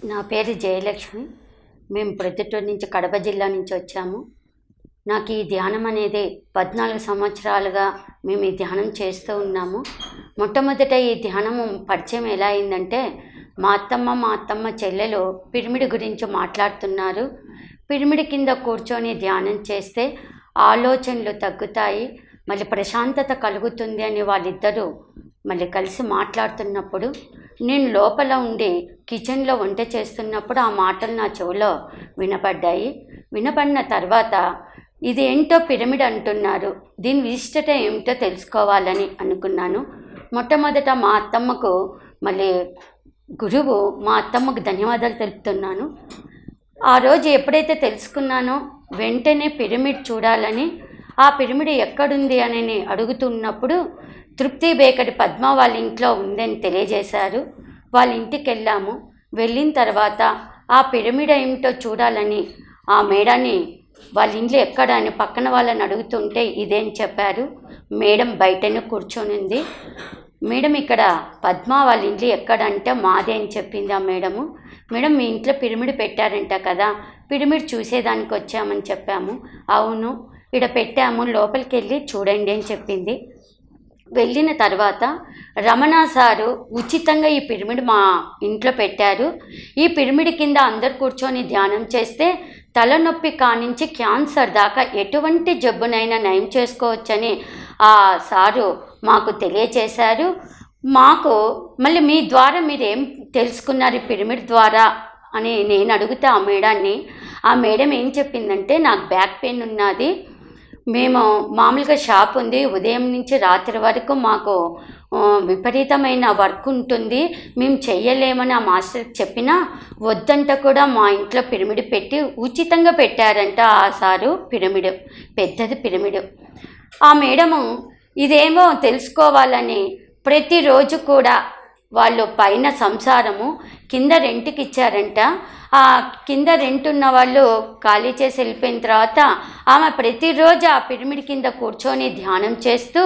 నా పేరు జయలక్ష్మి. మేము ప్రొద్దుటూరు నుంచి కడప జిల్లా నుంచి వచ్చాము. నాకు ఈ ధ్యానం అనేది 14 సంవత్సరాలుగా మేము ఈ ధ్యానం చేస్తూ ఉన్నాము. మొట్టమొదట ఈ ధ్యానము పరిచయం ఎలా అయిందంటే, మా అత్తమ్మ చెల్లెలు పిరమిడ్ గురించి మాట్లాడుతున్నారు. పిరమిడ్ కింద కూర్చొని ధ్యానం చేస్తే ఆలోచనలు తగ్గుతాయి, మళ్ళీ ప్రశాంతత కలుగుతుంది అని వాళ్ళిద్దరూ మళ్ళీ కలిసి మాట్లాడుతున్నప్పుడు నేను లోపల ఉండి కిచెన్లో వంట చేస్తున్నప్పుడు ఆ మాటలు నా చెవిలో వినపడ్డాయి. వినపడిన తర్వాత ఇది ఏంటో పిరమిడ్ అంటున్నారు, దీని విశిష్టత ఏమిటో తెలుసుకోవాలని అనుకున్నాను. మొట్టమొదట మా అత్తమ్మకు మళ్ళీ గురువు మా అత్తమ్మకు ధన్యవాదాలు తెలుపుతున్నాను. ఆ రోజు ఎప్పుడైతే తెలుసుకున్నానో వెంటనే పిరమిడ్ చూడాలని, ఆ పిరమిడ్ ఎక్కడుంది అని అడుగుతున్నప్పుడు తృప్తి బేకరీ పద్మ వాళ్ళ ఇంట్లో ఉందని తెలియజేశారు. వాళ్ళ ఇంటికి వెళ్ళాము. వెళ్ళిన తర్వాత ఆ పిరమిడ్ ఏమిటో చూడాలని ఆ మేడాన్ని వాళ్ళ ఇంట్లో ఎక్కడ అని పక్కన వాళ్ళని అడుగుతుంటే ఇదేని చెప్పారు. మేడం బయటనే కూర్చొని ఉంది. మేడం ఇక్కడ పద్మ వాళ్ళ ఇంట్లో ఎక్కడంటే మాదే అని చెప్పింది ఆ మేడము. మేడం మీ ఇంట్లో పిరమిడ్ పెట్టారంట కదా, పిరమిడ్ చూసేదానికి వచ్చామని చెప్పాము. అవును ఇక్కడ పెట్టాము, లోపలికి వెళ్ళి చూడండి అని చెప్పింది. వెళ్ళిన తర్వాత రమణ సారు ఉచితంగా ఈ పిరమిడ్ మా ఇంట్లో పెట్టారు. ఈ పిరమిడ్ కింద అందరు కూర్చొని ధ్యానం చేస్తే తలనొప్పి కానించి క్యాన్సర్ దాకా ఎటువంటి జబ్బునైనా నయం చేసుకోవచ్చని ఆ సారు మాకు తెలియచేశారు. మాకు మళ్ళీ మీ ద్వారా మీరు ఏం తెలుసుకున్నారు ఈ పిరమిడ్ ద్వారా అని నేను అడిగితే ఆ మేడం ఏం చెప్పిందంటే, నాకు బ్యాక్ పెయిన్ ఉన్నది, మేము మామూలుగా షాప్ ఉంది, ఉదయం నుంచి రాత్రి వరకు మాకు విపరీతమైన వర్క్ ఉంటుంది, మేము చెయ్యలేమని ఆ మాస్టర్కి చెప్పినా వద్దంట కూడా మా ఇంట్లో పిరమిడ్ పెట్టి ఉచితంగా పెట్టారంట ఆ సారు. పిరమిడ్ పెద్దది పిరమిడ్. ఆ మేడము ఇదేమో తెలుసుకోవాలని ప్రతిరోజు కూడా వాళ్ళు పైన సంసారము కింద రెంట్కి ఇచ్చారంట. ఆ కింద రెంట్ ఉన్న వాళ్ళు ఖాళీ చేసి వెళ్ళిపోయిన తర్వాత ఆమె ప్రతిరోజు ఆ పిరమిడ్ కింద కూర్చొని ధ్యానం చేస్తూ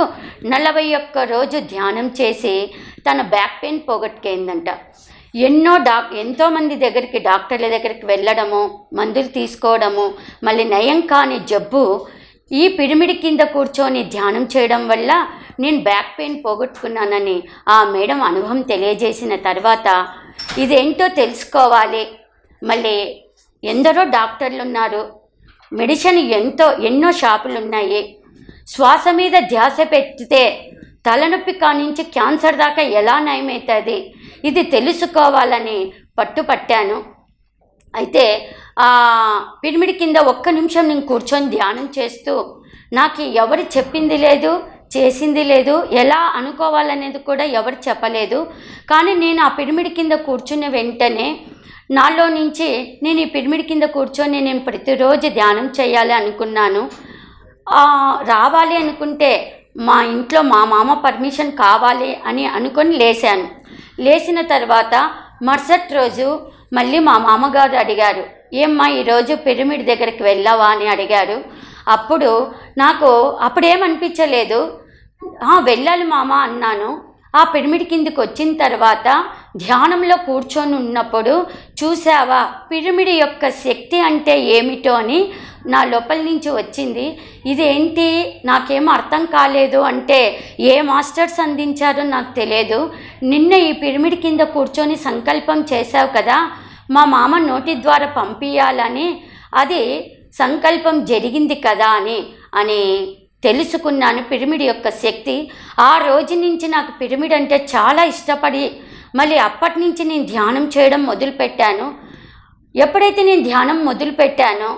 41 రోజు ధ్యానం చేసి తన బ్యాక్ పెయిన్ పోగొట్టుకుందంట. ఎంతోమంది దగ్గరికి డాక్టర్ల దగ్గరికి వెళ్ళడము, మందులు తీసుకోవడము, మళ్ళీ నయం కాని జబ్బు ఈ పిరమిడ్ కింద కూర్చొని ధ్యానం చేయడం వల్ల నేను బ్యాక్ పెయిన్ పోగొట్టుకున్నానని ఆ మేడం అనుభవం తెలియజేసిన తర్వాత ఇదేంటో తెలుసుకోవాలి, మళ్ళీ ఎందరో డాక్టర్లు ఉన్నారు, మెడిసిన్ ఎన్నో షాపులు ఉన్నాయి, శ్వాస మీద ధ్యాస పెడితే తలనొప్పి కానించి క్యాన్సర్ దాకా ఎలా నయమవుతుంది, ఇది తెలుసుకోవాలని పట్టుపట్టాను. అయితే ఆ పిరమిడ్ కింద 1 నిమిషం నేను కూర్చొని ధ్యానం చేస్తూ నాకు ఎవరు చెప్పింది లేదు, చేసింది లేదు, ఎలా అనుకోవాలనేది కూడా ఎవరు చెప్పలేదు. కానీ నేను ఆ పిరమిడ్ కింద కూర్చున్న వెంటనే నాలో నుంచి నేను ఈ పిరమిడ్ కింద కూర్చొని నేను ప్రతిరోజు ధ్యానం చేయాలి అనుకున్నాను. రావాలి అనుకుంటే మా ఇంట్లో మా మామ పర్మిషన్ కావాలి అని అనుకొని లేచాను. లేచిన తర్వాత మరుసటి రోజు మళ్ళీ మా మామగారు అడిగారు, ఏమ్మా ఈరోజు పిరమిడ్ దగ్గరికి వెళ్ళావా అని అడిగారు. అప్పుడు నాకు అప్పుడేమనిపించలేదు, వెళ్ళాలి మామ అన్నాను. ఆ పిరమిడ్ కిందకి వచ్చిన తర్వాత ధ్యానంలో కూర్చొని ఉన్నప్పుడు చూసావా పిరమిడ్ యొక్క శక్తి అంటే ఏమిటో అని నా లోపల నుంచి వచ్చింది. ఇదేంటి నాకేం అర్థం కాలేదు అంటే ఏ మాస్టర్స్ అందించారో నాకు తెలియదు. నిన్న ఈ పిరమిడ్ కింద కూర్చొని సంకల్పం చేశావు కదా, మా మామ నోటి ద్వారా పంపించాలని, అది సంకల్పం జరిగింది కదా అని తెలుసుకున్నాను పిరమిడ్ యొక్క శక్తి. ఆ రోజు నుంచి నాకు పిరమిడ్ అంటే చాలా ఇష్టపడి మళ్ళీ అప్పటి నుంచి నేను ధ్యానం చేయడం మొదలుపెట్టాను. ఎప్పుడైతే నేను ధ్యానం మొదలుపెట్టానో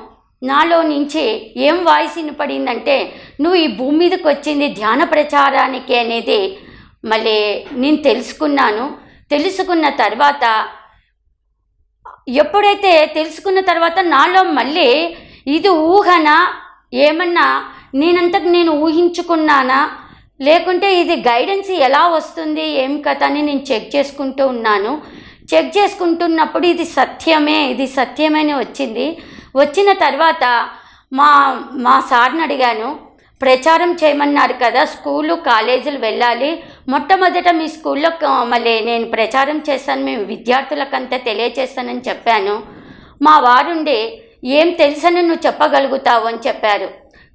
నాలో నుంచి ఏం వాయిస్ వినపడిందంటే, నువ్వు ఈ భూమి మీదకి వచ్చింది ధ్యాన ప్రచారానికి అనేది మళ్ళీ నేను తెలుసుకున్న తర్వాత ఎప్పుడైతే తెలుసుకున్న తర్వాత నాలో మళ్ళీ ఇది ఊహనా, ఏమన్నా నేనంతకు నేను ఊహించుకున్నానా, లేకుంటే ఇది గైడెన్స్ ఎలా వస్తుంది ఏం కథ అని నేను చెక్ చేసుకుంటూ ఉన్నాను. చెక్ చేసుకుంటున్నప్పుడు ఇది సత్యమే అని వచ్చింది. వచ్చిన తర్వాత మా సార్ని అడిగాను, ప్రచారం చేయమన్నారు కదా, స్కూలు కాలేజీలు వెళ్ళాలి, మొట్టమొదట మీ స్కూల్లో మళ్ళీ నేను ప్రచారం చేస్తాను, మేము విద్యార్థులకంతా తెలియచేస్తానని చెప్పాను. మా వారుండి ఏం తెలుసని నువ్వు చెప్పగలుగుతావు అని చెప్పారు.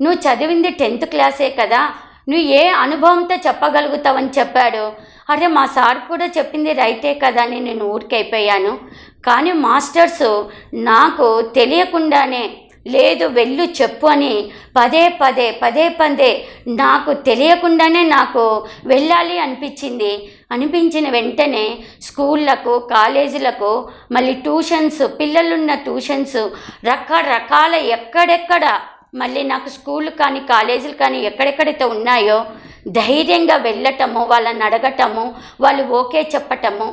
నువ్వు చదివింది 10th క్లాసే కదా, నువ్వు ఏ అనుభవంతో చెప్పగలుగుతావని చెప్పాడు. అరే మా సార్ కూడా చెప్పింది రైటే కదా అని నేను ఊరికైపోయాను. కానీ మాస్టర్సు నాకు తెలియకుండానే లేదు వెళ్ళు చెప్పు అని పదే పదే నాకు తెలియకుండానే నాకు వెళ్ళాలి అనిపించిన వెంటనే స్కూళ్ళకు కాలేజీలకు మళ్ళీ ట్యూషన్స్, పిల్లలున్న ట్యూషన్స్ రకరకాల ఎక్కడెక్కడ మళ్ళీ నాకు స్కూల్ కానీ కాలేజీలు కానీ ఎక్కడెక్కడైతే ఉన్నాయో ధైర్యంగా వెళ్ళటము, వాళ్ళని అడగటము, వాళ్ళు ఓకే చెప్పటము.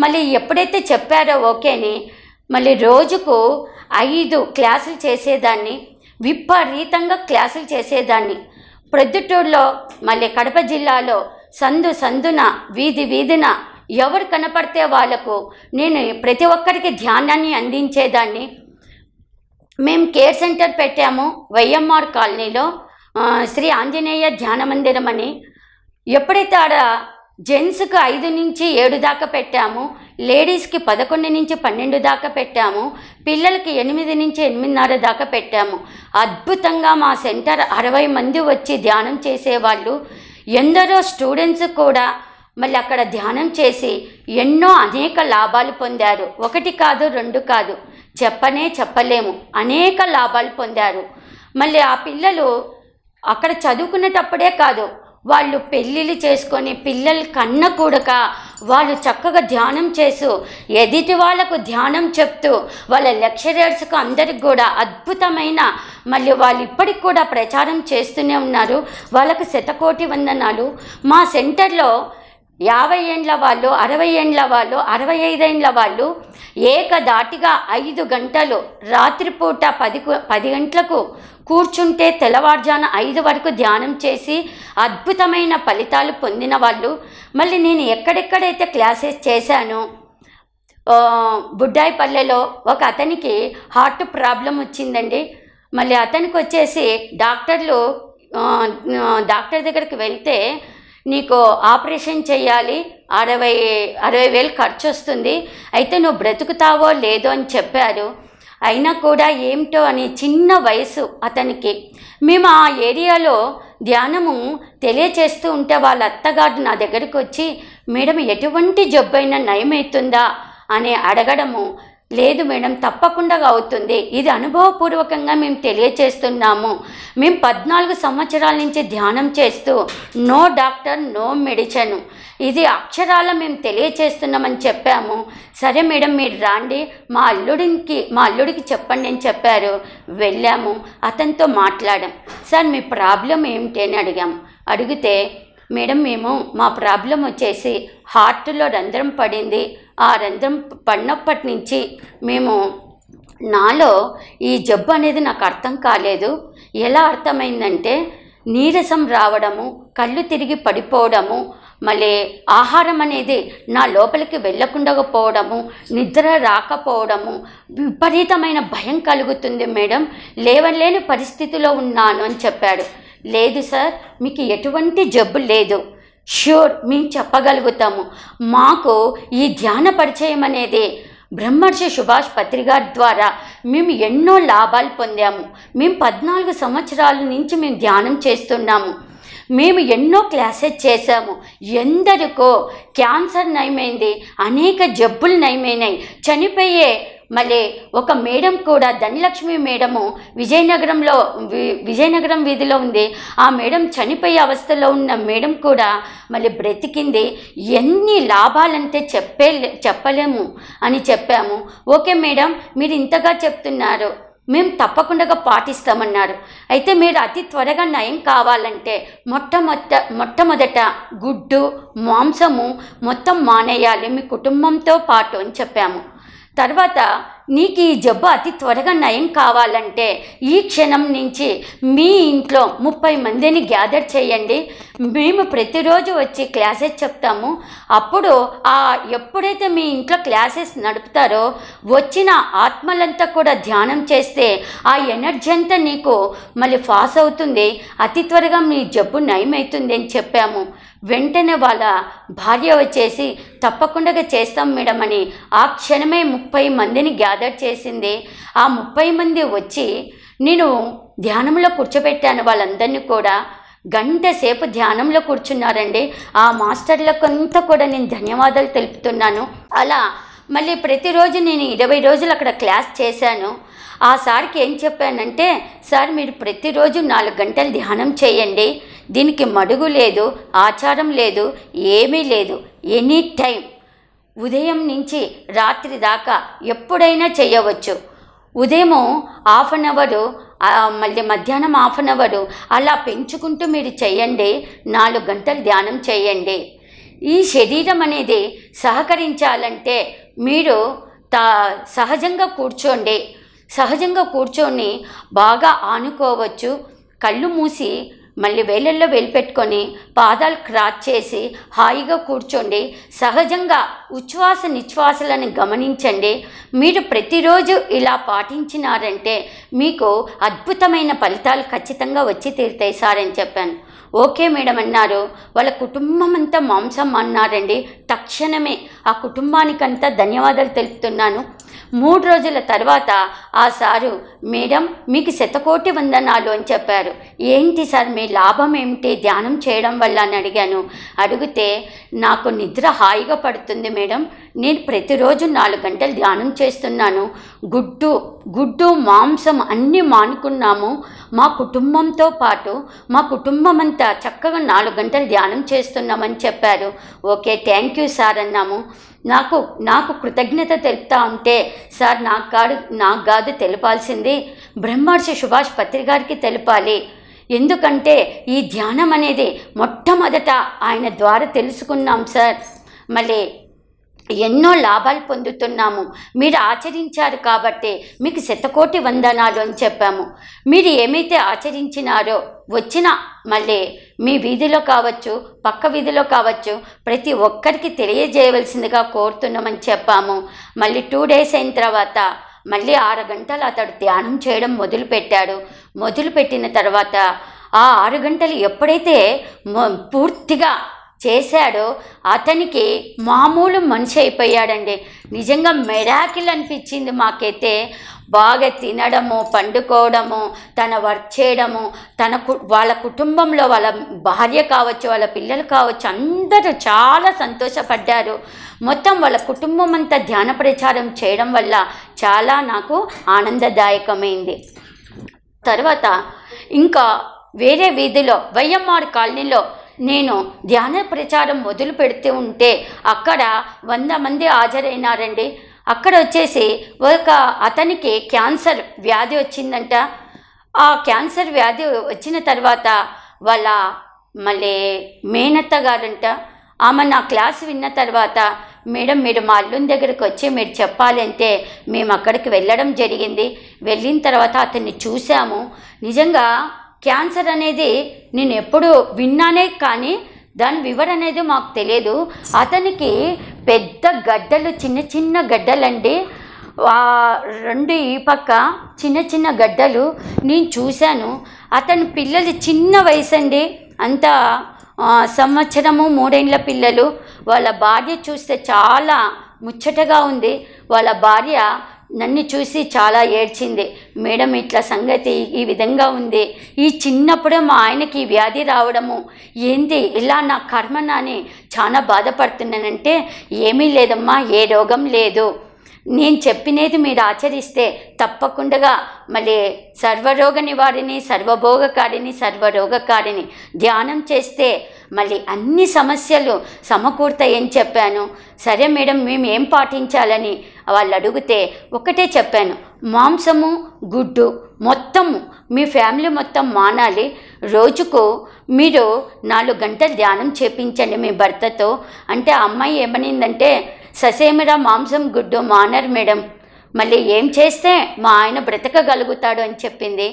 మళ్ళీ ఎప్పుడైతే చెప్పారో ఓకేని మళ్ళీ రోజుకు 5 క్లాసులు చేసేదాన్ని, విపరీతంగా క్లాసులు చేసేదాన్ని. ప్రొద్దుటూరులో మళ్ళీ కడప జిల్లాలో సందున వీధిన ఎవరు కనపడితే వాళ్ళకు నేను ప్రతి ఒక్కరికి ధ్యానాన్ని అందించేదాన్ని. మేము కేర్ సెంటర్ పెట్టాము వైఎంఆర్ కాలనీలో, శ్రీ ఆంజనేయ ధ్యాన మందిరం అని. ఎప్పుడైతే ఆడ జెంట్స్కి 5 నుంచి 7 దాకా పెట్టాము, లేడీస్కి 11 నుంచి 12 దాకా పెట్టాము, పిల్లలకి 8 నుంచి 8:30 దాకా పెట్టాము. అద్భుతంగా మా సెంటర్ 60 మంది వచ్చి ధ్యానం చేసేవాళ్ళు. ఎందరో స్టూడెంట్స్ కూడా మళ్ళీ అక్కడ ధ్యానం చేసి అనేక లాభాలు పొందారు. 1 కాదు 2 కాదు, చెప్పలేము, అనేక లాభాలు పొందారు. మళ్ళీ ఆ పిల్లలు అక్కడ చదువుకునేటప్పుడే కాదు, వాళ్ళు పెళ్ళిళ్ళు చేసుకొని పిల్లల కన్న కూడక వాళ్ళు చక్కగా ధ్యానం చేస్తూ ఎదుటి వాళ్ళకు ధ్యానం చెప్తూ వాళ్ళ లెక్చరర్స్కు అందరికి కూడా అద్భుతమైన మళ్ళీ వాళ్ళు ఇప్పటికి కూడా ప్రచారం చేస్తూనే ఉన్నారు. వాళ్ళకు శతకోటి వందనాలు. మా సెంటర్లో 50 ఏండ్ల వాళ్ళు, 60 ఏండ్ల వాళ్ళు, 65 ఏండ్ల వాళ్ళు ఏకదాటిగా 5 గంటలు రాత్రిపూట 10 గంటలకు కూర్చుంటే తెల్లవారుజాన 5 వరకు ధ్యానం చేసి అద్భుతమైన ఫలితాలు పొందిన వాళ్ళు. మళ్ళీ నేను ఎక్కడెక్కడైతే క్లాసెస్ చేశానో, బుడ్డాయిపల్లెలో ఒక అతనికి హార్ట్ ప్రాబ్లం వచ్చిందండి. మళ్ళీ అతనికి వచ్చేసి డాక్టర్ దగ్గరికి వెళ్తే నీకు ఆపరేషన్ చేయాలి, 60,000 ఖర్చు వస్తుంది, అయితే నువ్వు బ్రతుకుతావో లేదో అని చెప్పారు. అయినా కూడా ఏమిటో అని చిన్న వయసు అతనికి. మేము ఆ ఏరియాలో ధ్యానము తెలియచేస్తూ ఉంటే వాళ్ళ అత్తగారు నా దగ్గరికి వచ్చి మేడం ఎటువంటి జబ్బైనా నయమవుతుందా అని అడగడము. లేదు మేడం తప్పకుండా అవుతుంది, ఇది అనుభవపూర్వకంగా మేము తెలియచేస్తున్నాము. మేము 14 సంవత్సరాల నుంచి ధ్యానం చేస్తూ నో డాక్టర్ నో మెడిసిన్, ఇది అక్షరాల మేము తెలియచేస్తున్నామని చెప్పాము. సరే మేడం మీరు రాండి, మా అల్లుడికి చెప్పండి అని చెప్పారు. వెళ్ళాము, అతనితో మాట్లాడాం. సార్ మీ ప్రాబ్లం ఏమిటి అని అడిగితే మేడం మా ప్రాబ్లం వచ్చేసి హార్ట్లో రంధ్రం పడింది, ఆ రంధ్రం పడినప్పటి నుంచి నాలో ఈ జబ్బు అనేది నాకు అర్థం కాలేదు. ఎలా అర్థమైందంటే నీరసం రావడము, కళ్ళు తిరిగి పడిపోవడము, మళ్ళీ ఆహారం అనేది నా లోపలికి వెళ్ళకుండా పోవడము, నిద్ర రాకపోవడము, విపరీతమైన భయం కలుగుతుంది మేడం, లేవలేని పరిస్థితిలో ఉన్నాను అని చెప్పాడు. లేదు సార్ మీకు ఎటువంటి జబ్బు లేదు, ష్యూర్ మేము చెప్పగలుగుతాము. మాకు ఈ ధ్యాన పరిచయం అనేది బ్రహ్మర్షి సుభాష్ పత్రి గారి ద్వారా మేము ఎన్నో లాభాలు పొందాము. మేము 14 సంవత్సరాల నుంచి మేము ధ్యానం చేస్తున్నాము. మేము ఎన్నో క్లాసెస్ చేశాము. ఎందరికో క్యాన్సర్ నయమైంది, అనేక జబ్బులు నయమైనాయి. చనిపోయే మళ్ళీ ఒక మేడం కూడా ధనలక్ష్మి మేడము విజయనగరం వీధిలో ఉంది. ఆ మేడం చనిపోయే అవస్థలో ఉన్న మేడం కూడా మళ్ళీ బ్రతికింది. ఎన్ని లాభాలంటే చెప్పలేము అని చెప్పాము. ఓకే మేడం మీరు ఇంతగా చెప్తున్నారు, మేము తప్పకుండా పాటిస్తామన్నారు. అయితే మీరు అతి త్వరగా నయం కావాలంటే మొట్టమొదట గుడ్డు మాంసము మొత్తం మానేయాలి మీ కుటుంబంతో పాటు అని చెప్పాము. తర్వాత నీకు ఈ జబ్బు అతి త్వరగా నయం కావాలంటే ఈ క్షణం నుంచి మీ ఇంట్లో 30 మందిని గ్యాదర్ చేయండి, మేము ప్రతిరోజు వచ్చి క్లాసెస్ చెప్తాము. అప్పుడు ఎప్పుడైతే మీ ఇంట్లో క్లాసెస్ నడుపుతారో వచ్చిన ఆత్మలంతా కూడా ధ్యానం చేస్తే ఆ ఎనర్జీ అంతా నీకు మళ్ళీ పాస్ అవుతుంది, అతి త్వరగా మీ జబ్బు నయమవుతుంది అని చెప్పాము. వెంటనే వాళ్ళ భార్య వచ్చేసి తప్పకుండా చేస్తాం మేడం అని ఆ క్షణమే 30 మందిని గ్యాదర్ చేసింది. ఆ 30 మంది వచ్చి నేను ధ్యానంలో కూర్చోబెట్టాను. వాళ్ళందరినీ కూడా గంట సేపు ధ్యానంలో కూర్చున్నారండి. ఆ మాస్టర్లకంతా కూడా నేను ధన్యవాదాలు తెలుపుతున్నాను. అలా మళ్ళీ ప్రతిరోజు నేను 20 రోజులు అక్కడ క్లాస్ చేశాను. ఆ సార్కి ఏం చెప్పానంటే, సార్ మీరు ప్రతిరోజు 4 గంటలు ధ్యానం చేయండి. దీనికి మడుగు లేదు, ఆచారం లేదు, ఏమీ లేదు. ఎనీ టైం ఉదయం నుంచి రాత్రి దాకా ఎప్పుడైనా చేయవచ్చు. ఉదయం హాఫ్ అన్ అవరు, మళ్ళీ మధ్యాహ్నం హాఫ్ అన్ అవరు, అలా పెంచుకుంటూ మీరు చేయండి. 4 గంటలు ధ్యానం చేయండి. ఈ శరీరం అనేది సహకరించాలంటే మీరు సహజంగా కూర్చోండి. సహజంగా కూర్చొని బాగా ఆనుకోవచ్చు. కళ్ళు మూసి మళ్ళీ వేలల్లో వేలు పెట్టుకొని పాదాలు క్రాచ్ చేసి హాయిగా కూర్చోండి. సహజంగా ఉచ్ఛ్వాస నిశ్వాసలను గమనించండి. మీరు ప్రతిరోజు ఇలా పాటించినారంటే మీకు అద్భుతమైన ఫలితాలు ఖచ్చితంగా వచ్చి తీరుతాయి సార్ అని చెప్పాను. ఓకే మేడం అన్నారు. వాళ్ళ కుటుంబం అంతా మాంసం అన్నారండి. తక్షణమే ఆ కుటుంబానికంతా ధన్యవాదాలు తెలుపుతున్నాను. 3 రోజుల తర్వాత ఆ సారు, మేడం మీకు 100,000,000 వందనాలు అని చెప్పారు. ఏంటి సార్ మీ లాభం ఏమిటి ధ్యానం చేయడం వల్ల అని అడిగాను. అడిగితే నాకు నిద్ర హాయిగా పడుతుంది మేడం. నేను ప్రతిరోజు 4 గంటలు ధ్యానం చేస్తున్నాను. గుడ్డు మాంసం అన్నీ మానుకున్నాము. మా కుటుంబంతో పాటు మా కుటుంబం అంతా చక్కగా 4 గంటలు ధ్యానం చేస్తున్నామని చెప్పారు. ఓకే థ్యాంక్ యూ సార్ అన్నాము. నాకు కృతజ్ఞత తెలుపుతా ఉంటే, సార్ నాకు కాదు తెలపాల్సింది బ్రహ్మర్షి సుభాష్ పత్రి గారికి తెలపాలి. ఎందుకంటే ఈ ధ్యానం అనేది మొట్టమొదట ఆయన ద్వారా తెలుసుకున్నాం సార్. మళ్ళీ ఎన్నో లాభాలు పొందుతున్నాము. మీరు ఆచరించారు కాబట్టి మీకు 100,000,000 వందనాలు అని చెప్పాము. మీరు ఏమైతే ఆచరించినారో వచ్చిన మళ్ళీ మీ వీధిలో కావచ్చు, పక్క వీధిలో కావచ్చు, ప్రతి ఒక్కరికి తెలియజేయవలసిందిగా కోరుతున్నామని చెప్పాము. మళ్ళీ 2 డేస్ అయిన తర్వాత మళ్ళీ 6 గంటలు అతడు ధ్యానం చేయడం మొదలుపెట్టాడు. మొదలుపెట్టిన తర్వాత ఆ 6 గంటలు ఎప్పుడైతే పూర్తిగా చేశాడో అతనికి మామూలు మనిషి అయిపోయాడండి. నిజంగా మెరాకిల్ అనిపించింది మాకైతే. బాగా తినడము, పండుకోవడము, తన వర్క్ చేయడము, వాళ్ళ కుటుంబంలో వాళ్ళ భార్య కావచ్చు, వాళ్ళ పిల్లలు కావచ్చు, అందరూ చాలా సంతోషపడ్డారు. మొత్తం వాళ్ళ కుటుంబం అంతా ధ్యాన ప్రచారం చేయడం వల్ల చాలా నాకు ఆనందదాయకమైంది. తర్వాత ఇంకా వేరే వీధిలో వైఎంఆర్ కాలనీలో నేను ధ్యాన ప్రచారం మొదలు పెడుతూ ఉంటే అక్కడ 100 మంది హాజరైనారండి. అక్కడ వచ్చేసి అతనికి క్యాన్సర్ వ్యాధి వచ్చిందంట. ఆ క్యాన్సర్ వ్యాధి వచ్చిన తర్వాత వాళ్ళ మళ్ళీ మేనత్త గారంట, ఆమె నా క్లాస్ విన్న తర్వాత, మేడం మీరు మా అల్లుని దగ్గరికి వచ్చి మీరు చెప్పాలి అంటే మేము అక్కడికి వెళ్ళడం జరిగింది. వెళ్ళిన తర్వాత అతన్ని చూసాము. నిజంగా క్యాన్సర్ అనేది నేను ఎప్పుడు విన్నానే కానీ దాని వివరణ అనేది మాకు తెలియదు. అతనికి పెద్ద గడ్డలు, చిన్న చిన్న గడ్డలండి. 2 ఈ పక్క చిన్న చిన్న గడ్డలు నేను చూశాను. అతని పిల్లలు చిన్న వయసు అండి, అంత 1 సంవత్సరము 3 ఏళ్ల పిల్లలు. వాళ్ళ భార్య చూస్తే చాలా ముచ్చటగా ఉంది. వాళ్ళ భార్య నన్ను చూసి చాలా ఏడ్చింది. మేడం ఇట్లా సంగతి ఈ విధంగా ఉంది, ఈ చిన్నప్పుడే మా ఆయనకి ఈ వ్యాధి రావడము ఏంది ఇలా నా కర్మనా అని చాలా బాధపడుతున్నానంటే, ఏమీ లేదమ్మా, ఏ రోగం లేదు, నేను చెప్పినది మీరు ఆచరిస్తే తప్పకుండా మళ్ళీ సర్వరోగ నివారిణి, సర్వభోగకారిణి, సర్వరోగకారిణి ధ్యానం చేస్తే మళ్ళీ అన్ని సమస్యలు సమకూరుతాయని చెప్పాను. సరే మేడం మేము ఏం పాటించాలని వాళ్ళు అడిగితే ఒకటే చెప్పాను, మాంసము గుడ్డు మొత్తము మీ ఫ్యామిలీ మొత్తం మానాలి. రోజుకు మీరు 4 గంటలు ధ్యానం చేపించండి మీ భర్తతో. అంటే ఆ అమ్మాయి ఏమనిందంటే, ససేమిరా మాంసం గుడ్డు మానరు మేడం, మళ్ళీ ఏం చేస్తే మా ఆయన బ్రతకగలుగుతాడు అని చెప్పింది.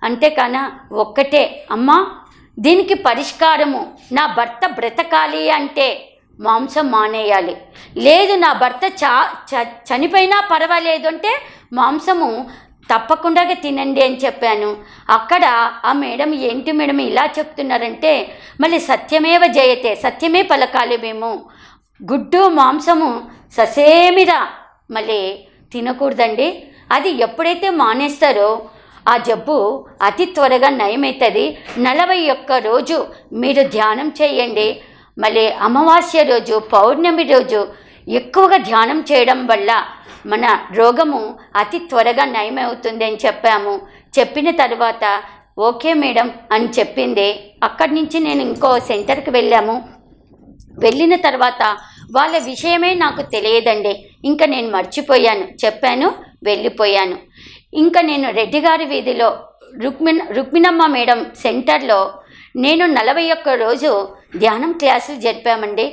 అంతేకానా ఒక్కటే, అమ్మా దీనికి పరిష్కారము, నా భర్త బ్రతకాలి అంటే మాంసం మానేయాలి, లేదు నా భర్త చనిపోయినా పర్వాలేదు అంటే మాంసము తప్పకుండా తినండి అని చెప్పాను. అక్కడ ఆ మేడం ఏంటి మేడం ఇలా చెప్తున్నారంటే, మళ్ళీ సత్యమేవ జయతే, సత్యమే పలకాలి మేము, గుడ్డు మాంసము ససేమిరా మళ్ళీ తినకూడదండి. అది ఎప్పుడైతే మానేస్తారో ఆ జబ్బు అతి త్వరగా నయమవుతుంది. 41 రోజు మీరు ధ్యానం చేయండి. మళ్ళీ అమావాస్య రోజు, పౌర్ణమి రోజు ఎక్కువగా ధ్యానం చేయడం వల్ల మన రోగము అతి త్వరగా నయమవుతుంది అని చెప్పాము. చెప్పిన తర్వాత ఓకే మేడం అని చెప్పింది. అక్కడి నుంచి నేను ఇంకో సెంటర్కి వెళ్ళాము. వెళ్ళిన తర్వాత వాళ్ళ విషయమే నాకు తెలియదండి. ఇంకా నేను మర్చిపోయాను, చెప్పాను, వెళ్ళిపోయాను. ఇంకా నేను రెడ్డి గారి వీధిలో రుక్మిణమ్మ మేడం సెంటర్లో నేను 41 రోజు ధ్యానం క్లాసులు జరిపామండి.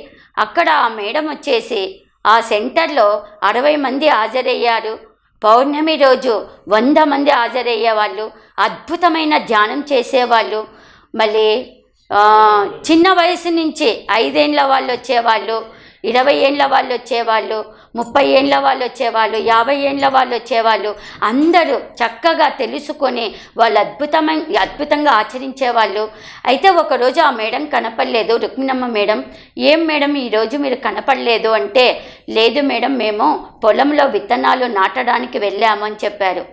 అక్కడ ఆ మేడం వచ్చేసి ఆ సెంటర్లో 60 మంది హాజరయ్యారు. పౌర్ణమి రోజు 100 మంది హాజరయ్యేవాళ్ళు. అద్భుతమైన ధ్యానం చేసేవాళ్ళు. మళ్ళీ చిన్న వయసు నుంచి 5 ఏళ్ళ వాళ్ళు వచ్చేవాళ్ళు, 20 ఏళ్ళ వాళ్ళు వచ్చేవాళ్ళు, 30 ఏళ్ళ వాళ్ళు వచ్చేవాళ్ళు, 50 ఏళ్ళ వాళ్ళు వచ్చేవాళ్ళు. అందరూ చక్కగా తెలుసుకొని వాళ్ళు అద్భుతంగా ఆచరించేవాళ్ళు. అయితే ఒకరోజు ఆ మేడం కనపడలేదు, రుక్మిణమ్మ మేడం. ఏం మేడం ఈరోజు మీరు కనపడలేదు అంటే, లేదు మేడం మేము పొలంలో విత్తనాలు నాటడానికి వెళ్ళాము అని చెప్పారు.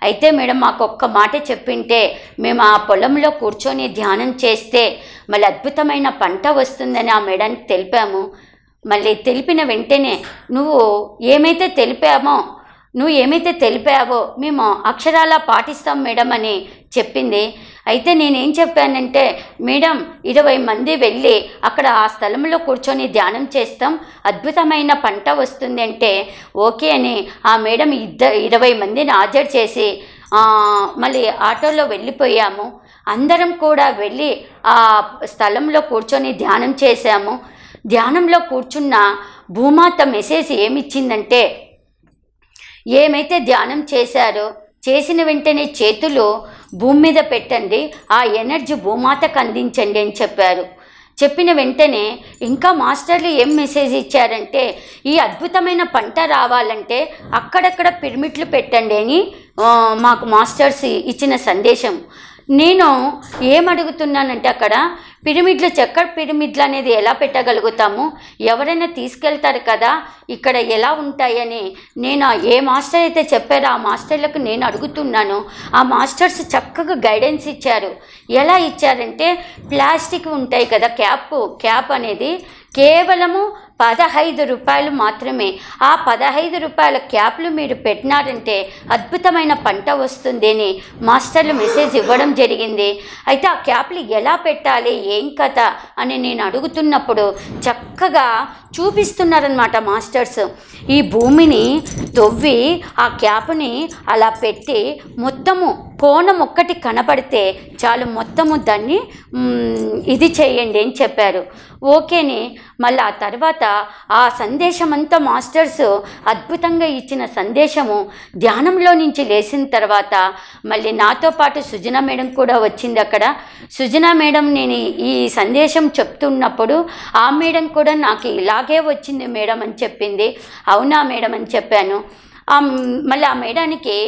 అయితే మేడం మాకు ఒక్క మాట చెప్పింటే మేము ఆ పొలంలో కూర్చొని ధ్యానం చేస్తే మళ్ళీ అద్భుతమైన పంట వస్తుందని ఆ మేడానికి తెలిపాము. మళ్ళీ తెలిపిన వెంటనే నువ్వు ఏమైతే తెలిపావో మేము అక్షరాలా పాటిస్తాం మేడం అని చెప్పింది. అయితే నేనేం చెప్పానంటే, మేడం 20 మంది వెళ్ళి అక్కడ ఆ స్థలంలో కూర్చొని ధ్యానం చేస్తాం, అద్భుతమైన పంట వస్తుంది అంటే ఓకే అని ఆ మేడం 20 మందిని హాజరు చేసి మళ్ళీ ఆటోలో వెళ్ళిపోయాము. అందరం కూడా వెళ్ళి ఆ స్థలంలో కూర్చొని ధ్యానం చేశాము. ధ్యానంలో కూర్చున్న భూమాత మెసేజ్ ఏమిచ్చిందంటే, ఏమైతే ధ్యానం చేశారో చేసిన వెంటనే చేతులు భూమి మీద పెట్టండి, ఆ ఎనర్జీ భూమాతకు అందించండి అని చెప్పారు. చెప్పిన వెంటనే ఇంకా మాస్టర్లు ఏం మెసేజ్ ఇచ్చారంటే, ఈ అద్భుతమైన పంట రావాలంటే అక్కడక్కడ పిరమిడ్లు పెట్టండి అని మాకు మాస్టర్స్ ఇచ్చిన సందేశం. నేను ఏమడుగుతున్నానంటే, అక్కడ పిరమిడ్లు, చక్కెర పిరమిడ్లు అనేది ఎలా పెట్టగలుగుతాము, ఎవరైనా తీసుకెళ్తారు కదా, ఇక్కడ ఎలా ఉంటాయని నేను ఏ మాస్టర్ అయితే చెప్పారో ఆ మాస్టర్లకు నేను అడుగుతున్నాను. ఆ మాస్టర్స్ చక్కగా గైడెన్స్ ఇచ్చారు. ఎలా ఇచ్చారంటే, ప్లాస్టిక్ ఉంటాయి కదా, క్యాప్ అనేది కేవలము 15 రూపాయలు మాత్రమే. ఆ 15 రూపాయల క్యాప్లు మీరు పెట్టినారంటే అద్భుతమైన పంట వస్తుంది అని మాస్టర్లు మెసేజ్ ఇవ్వడం జరిగింది. అయితే ఆ క్యాప్లు ఎలా పెట్టాలి, ఏం కథ అని నేను అడుగుతున్నప్పుడు చక్కగా చూపిస్తున్నారనమాట మాస్టర్స్. ఈ భూమిని తవ్వి ఆ క్యాప్ని అలా పెట్టి మొత్తము కోణం ఒక్కటి కనపడితే చాలు, మొత్తము దాన్ని ఇది చేయండి అని చెప్పారు. ఓకేని మళ్ళీ ఆ తర్వాత ఆ సందేశం అంతా మాస్టర్స్ అద్భుతంగా ఇచ్చిన సందేశము ధ్యానంలో నుంచి లేచిన తర్వాత మళ్ళీ నాతో పాటు సుజనా మేడం కూడా వచ్చింది. అక్కడ సుజనా మేడం నేను ఈ సందేశం చెప్తున్నప్పుడు ఆ మేడం కూడా నాకు ఇలాగే వచ్చింది మేడం అని చెప్పింది. అవునా మేడం అని చెప్పాను. మళ్ళీ ఆ మేడానికి,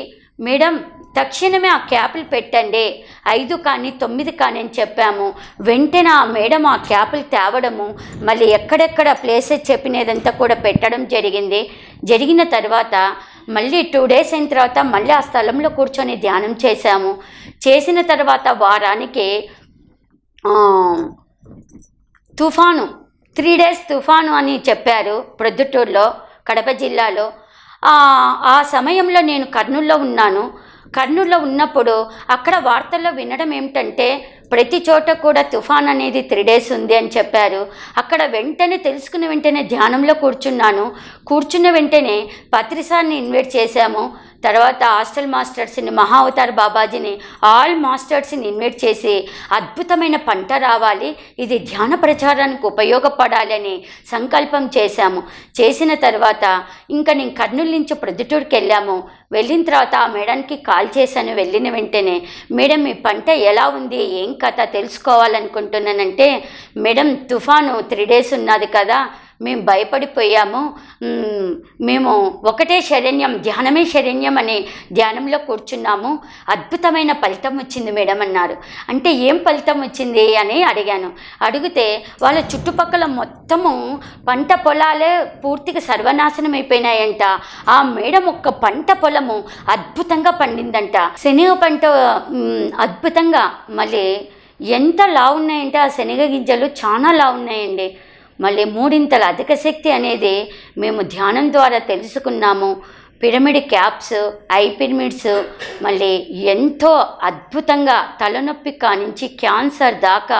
మేడం తక్షణమే ఆ క్యాపులు పెట్టండి, 5 కానీ 9 కానీ అని చెప్పాము. వెంటనే ఆ మేడం ఆ క్యాపులు తేవడము, మళ్ళీ ఎక్కడెక్కడ ప్లేసెస్ చెప్పినదంతా కూడా పెట్టడం జరిగిన తర్వాత మళ్ళీ 2 డేస్ అయిన తర్వాత మళ్ళీ ఆ స్థలంలో కూర్చొని ధ్యానం చేశాము. చేసిన తర్వాత వారానికి తుఫాను, 3 డేస్ తుఫాను అని చెప్పారు ప్రొద్దుటూరులో, కడప జిల్లాలో. ఆ సమయంలో నేను కర్నూలులో ఉన్నాను. కర్నూలులో ఉన్నప్పుడు అక్కడ వార్తల్లో వినడం ఏమిటంటే, ప్రతి చోట కూడా తుఫాన్ అనేది 3 డేస్ ఉంది అని చెప్పారు. అక్కడ వెంటనే తెలుసుకున్న వెంటనే ధ్యానంలో కూర్చున్న వెంటనే పత్రిసార్ని ఇన్వైట్ చేశాము. తర్వాత హాస్టల్ మాస్టర్స్ని, మహా అవతార్ బాబాజీని, ఆల్ మాస్టర్స్ని ఇన్వైట్ చేసి అద్భుతమైన పంట రావాలి, ఇది ధ్యాన ప్రచారానికి ఉపయోగపడాలని సంకల్పం చేశాము. చేసిన తర్వాత ఇంకా నేను కర్నూలు నుంచి ప్రొద్దుటూరుకి వెళ్ళాము. వెళ్ళిన తర్వాత ఆ మేడానికి కాల్ చేశాను. వెళ్ళిన వెంటనే, మేడం మీ పంట ఎలా ఉంది, ఏం కథ తెలుసుకోవాలనుకుంటున్నానంటే, మేడం తుఫాను 3 డేస్ ఉన్నది కదా, మేము భయపడిపోయాము. మేము ఒకటే శరణ్యం, ధ్యానమే శరణ్యం అనే ధ్యానంలో కూర్చున్నాము. అద్భుతమైన ఫలితం వచ్చింది మేడం అన్నారు. అంటే ఏం ఫలితం వచ్చింది అని అడిగాను. అడిగితే వాళ్ళ చుట్టుపక్కల మొత్తము పంట పొలాలే పూర్తిగా సర్వనాశనం అయిపోయినాయంట. ఆ మేడం ఒక్క పంట పొలము అద్భుతంగా పండిందంట. శనగ పంట అద్భుతంగా, మళ్ళీ ఎంత లావు ఉన్నాయంటే ఆ శనగ గింజలు చాలా లావు ఉన్నాయండి. మళ్ళీ 3 అధిక శక్తి అనేది మేము ధ్యానం ద్వారా తెలుసుకున్నాము. పిరమిడ్ క్యాప్స్, ఐ పిరమిడ్స్, మళ్ళీ ఎంతో అద్భుతంగా తలనొప్పి కానించి క్యాన్సర్ దాకా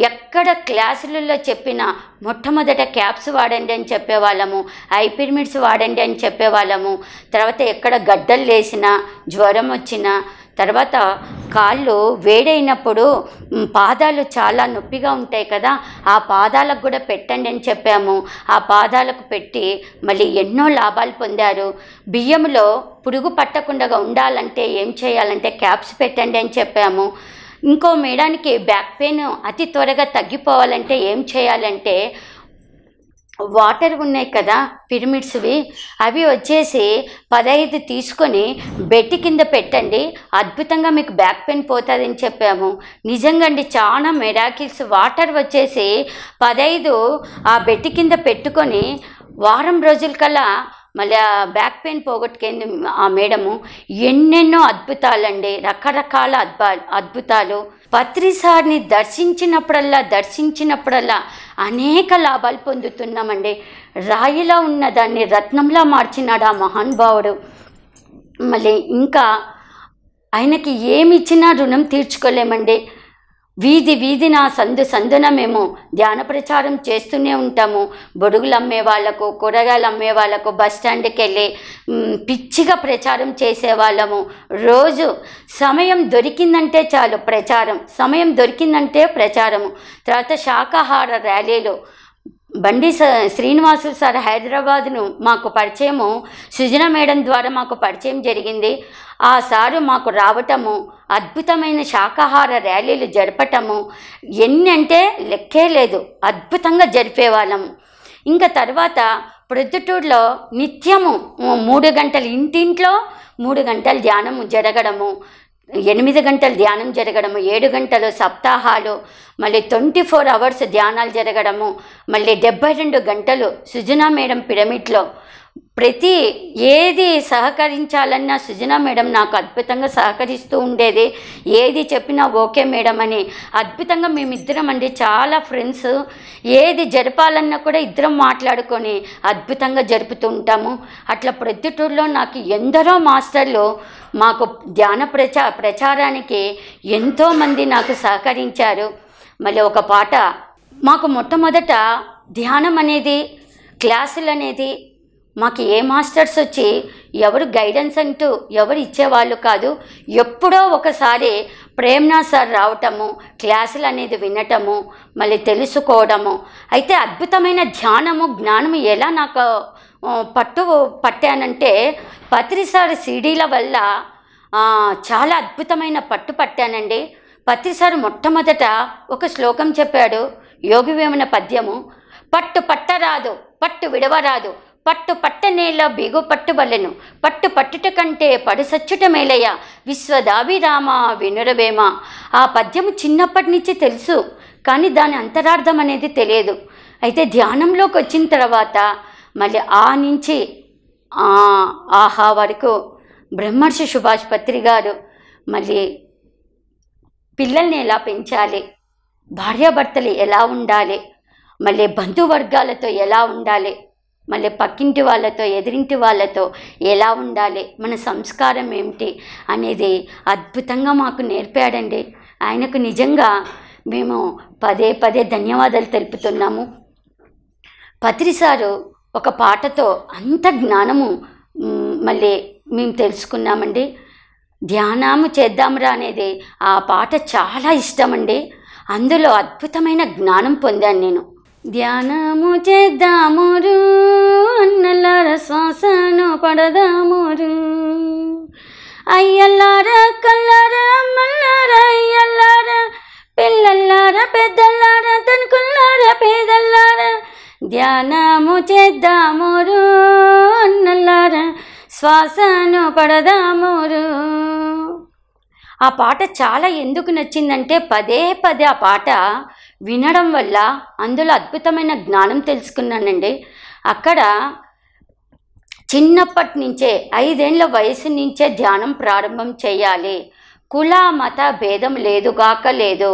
ఎక్కడ క్లాసులలో చెప్పిన మొట్టమొదట క్యాప్స్ వాడండి అని చెప్పేవాళ్ళము, ఐ పిరమిడ్స్ వాడండి అని చెప్పేవాళ్ళము. తర్వాత ఎక్కడ గడ్డలు లేసినా, జ్వరం వచ్చినా, తర్వాత కాళ్ళు వేడైనప్పుడు పాదాలు చాలా నొప్పిగా ఉంటాయి కదా, ఆ పాదాలకు కూడా పెట్టండి అని చెప్పాము. ఆ పాదాలకు పెట్టి మళ్ళీ ఎన్నో లాభాలు పొందారు. బియ్యంలో పురుగు పట్టకుండా ఉండాలంటే ఏం చేయాలంటే క్యాప్స్ పెట్టండి అని చెప్పాము. ఇంకో మేడానికి బ్యాక్ పెయిన్ అతి త్వరగా తగ్గిపోవాలంటే ఏం చేయాలంటే వాటర్ ఉన్నాయి కదా పిరమిడ్స్వి, అవి వచ్చేసి 15 తీసుకొని బెడ్ కింద పెట్టండి, అద్భుతంగా మీకు బ్యాక్ పెయిన్ పోతుందని చెప్పాము. నిజంగా అండి, చాలా మెరాకిల్స్. వాటర్ వచ్చేసి 15 ఆ బెడ్ కింద పెట్టుకొని వారం రోజుల కల్లా మళ్ళీ ఆ బ్యాక్ పెయిన్ పోగొట్టుకుంది ఆ మేడము. ఎన్నెన్నో అద్భుతాలండి, రకరకాల అద్భుతాలు. పత్రి సార్ని దర్శించినప్పుడల్లా అనేక లాభాలు పొందుతున్నామండి. రాయిలా ఉన్న దాన్ని రత్నంలా మార్చినాడు ఆ మహానుభావుడు. మళ్ళీ ఇంకా ఆయనకి ఏమి ఇచ్చినా రుణం తీర్చుకోలేమండి. వీధిన సందున మేము ధ్యాన ప్రచారం చేస్తూనే ఉంటాము. బొడుగులు అమ్మే వాళ్ళకు, కూరగాయలు అమ్మే వాళ్ళకు బస్ స్టాండ్కి వెళ్ళి పిచ్చిగా ప్రచారం చేసేవాళ్ళము. రోజు సమయం దొరికిందంటే చాలు ప్రచారము. తర్వాత శాకాహార ర్యాలీలు. బండి శ్రీనివాసులు సార్ హైదరాబాద్ను మాకు పరిచయము సుజన మేడం ద్వారా మాకు పరిచయం జరిగింది. ఆ సారు మాకు రావటము, అద్భుతమైన శాకాహార ర్యాలీలు జరపటము, ఎన్ని అంటే లెక్కే లేదు, అద్భుతంగా జరిపేవాళ్ళము. ఇంకా తర్వాత ప్రొద్దుటూరులో నిత్యము 3 గంటలు, ఇంటింట్లో 3 గంటలు ధ్యానము జరగడము, 8 గంటలు ధ్యానం జరగడము, 7 గంటలు సప్తాహాలు, మళ్ళీ 24 అవర్స్ ధ్యానాలు జరగడము, మళ్ళీ 72 గంటలు సుజనా మేడం పిరమిడ్లో. ప్రతి ఏది సహకరించాలన్నా సుజనా మేడం నాకు అద్భుతంగా సహకరిస్తూ ఉండేది. ఏది చెప్పినా ఓకే మేడం అని. అద్భుతంగా మేమిద్దరం అండి చాలా ఫ్రెండ్స్. ఏది జరపాలన్నా కూడా ఇద్దరం మాట్లాడుకొని అద్భుతంగా జరుపుతూ ఉంటాము. అట్లా ప్రొద్దుటూరులో నాకు ఎందరో మాస్టర్లు మాకు ధ్యాన ప్రచారానికి ఎంతోమంది నాకు సహకరించారు. మళ్ళీ ఒక పాట, మాకు మొట్టమొదట ధ్యానం అనేది, క్లాసులు అనేది మాకు ఏ మాస్టర్స్ వచ్చి ఎవరు గైడెన్స్ అంటూ ఎవరు ఇచ్చేవాళ్ళు కాదు. ఎప్పుడో ఒకసారి ప్రేమ్నాథ్ సార్ రావటము, క్లాసులు అనేది వినటము, మళ్ళీ తెలుసుకోవడము. అయితే అద్భుతమైన ధ్యానము, జ్ఞానము ఎలా నాకు పట్టానంటే పత్రి సార్ సీడీల వల్ల చాలా అద్భుతమైన పట్టానండి. పత్రి సార్ మొట్టమొదట ఒక శ్లోకం చెప్పాడు, యోగి వేమన పద్యము. పట్టరాదు, పట్టు విడవరాదు, పట్టనేల బిగు పట్టుబల్లెను, పట్టుట కంటే పడుసచ్చుట మేలయ్య, విశ్వదాభిరామ వినురవేమ. ఆ పద్యము చిన్నప్పటి నుంచి తెలుసు, కానీ దాని అంతరార్థం అనేది తెలియదు. అయితే ధ్యానంలోకి వచ్చిన తర్వాత మళ్ళీ ఆ నుంచి ఆహా వరకు బ్రహ్మర్షి సుభాష్ పత్రి గారు మళ్ళీ పిల్లల్ని ఎలా పెంచాలి, భార్యాభర్తలు ఎలా ఉండాలి, మళ్ళీ బంధువర్గాలతో ఎలా ఉండాలి, మళ్ళీ పక్కింటి వాళ్ళతో ఎదిరింటి వాళ్ళతో ఎలా ఉండాలి, మన సంస్కారం ఏమిటి అనేది అద్భుతంగా మాకు నేర్పాడండి. ఆయనకు నిజంగా మేము పదే ధన్యవాదాలు తెలుపుతున్నాము. పత్రి సారు ఒక పాటతో అంత జ్ఞానము మళ్ళీ మేము తెలుసుకున్నామండి. ధ్యానము చేద్దాంరా అనేది ఆ పాట చాలా ఇష్టమండి. అందులో అద్భుతమైన జ్ఞానం పొందాను నేను. ధ్యానము చేద్దామురు అన్నలార శ్వాసను పడదామురు, అయ్యల్లారా కల్లారా అమ్మల్లారా అయ్యల్లారా, పిల్లల్లారా పెద్దల్లారా తనుకుల్లారా పేదల్లారా, ధ్యానము చేద్దామురు అన్నలారా, శ్వాసను పడదామురు. ఆ పాట చాలా ఎందుకు నచ్చిందంటే పదే పదే ఆ పాట వినడం వల్ల అందులో అద్భుతమైన జ్ఞానం తెలుసుకున్నానండి. అక్కడ చిన్నప్పటి నుంచే 5 ఏళ్ల వయసు నుంచే ధ్యానం ప్రారంభం చేయాలి. కుల మత భేదం లేదుగాక లేదు.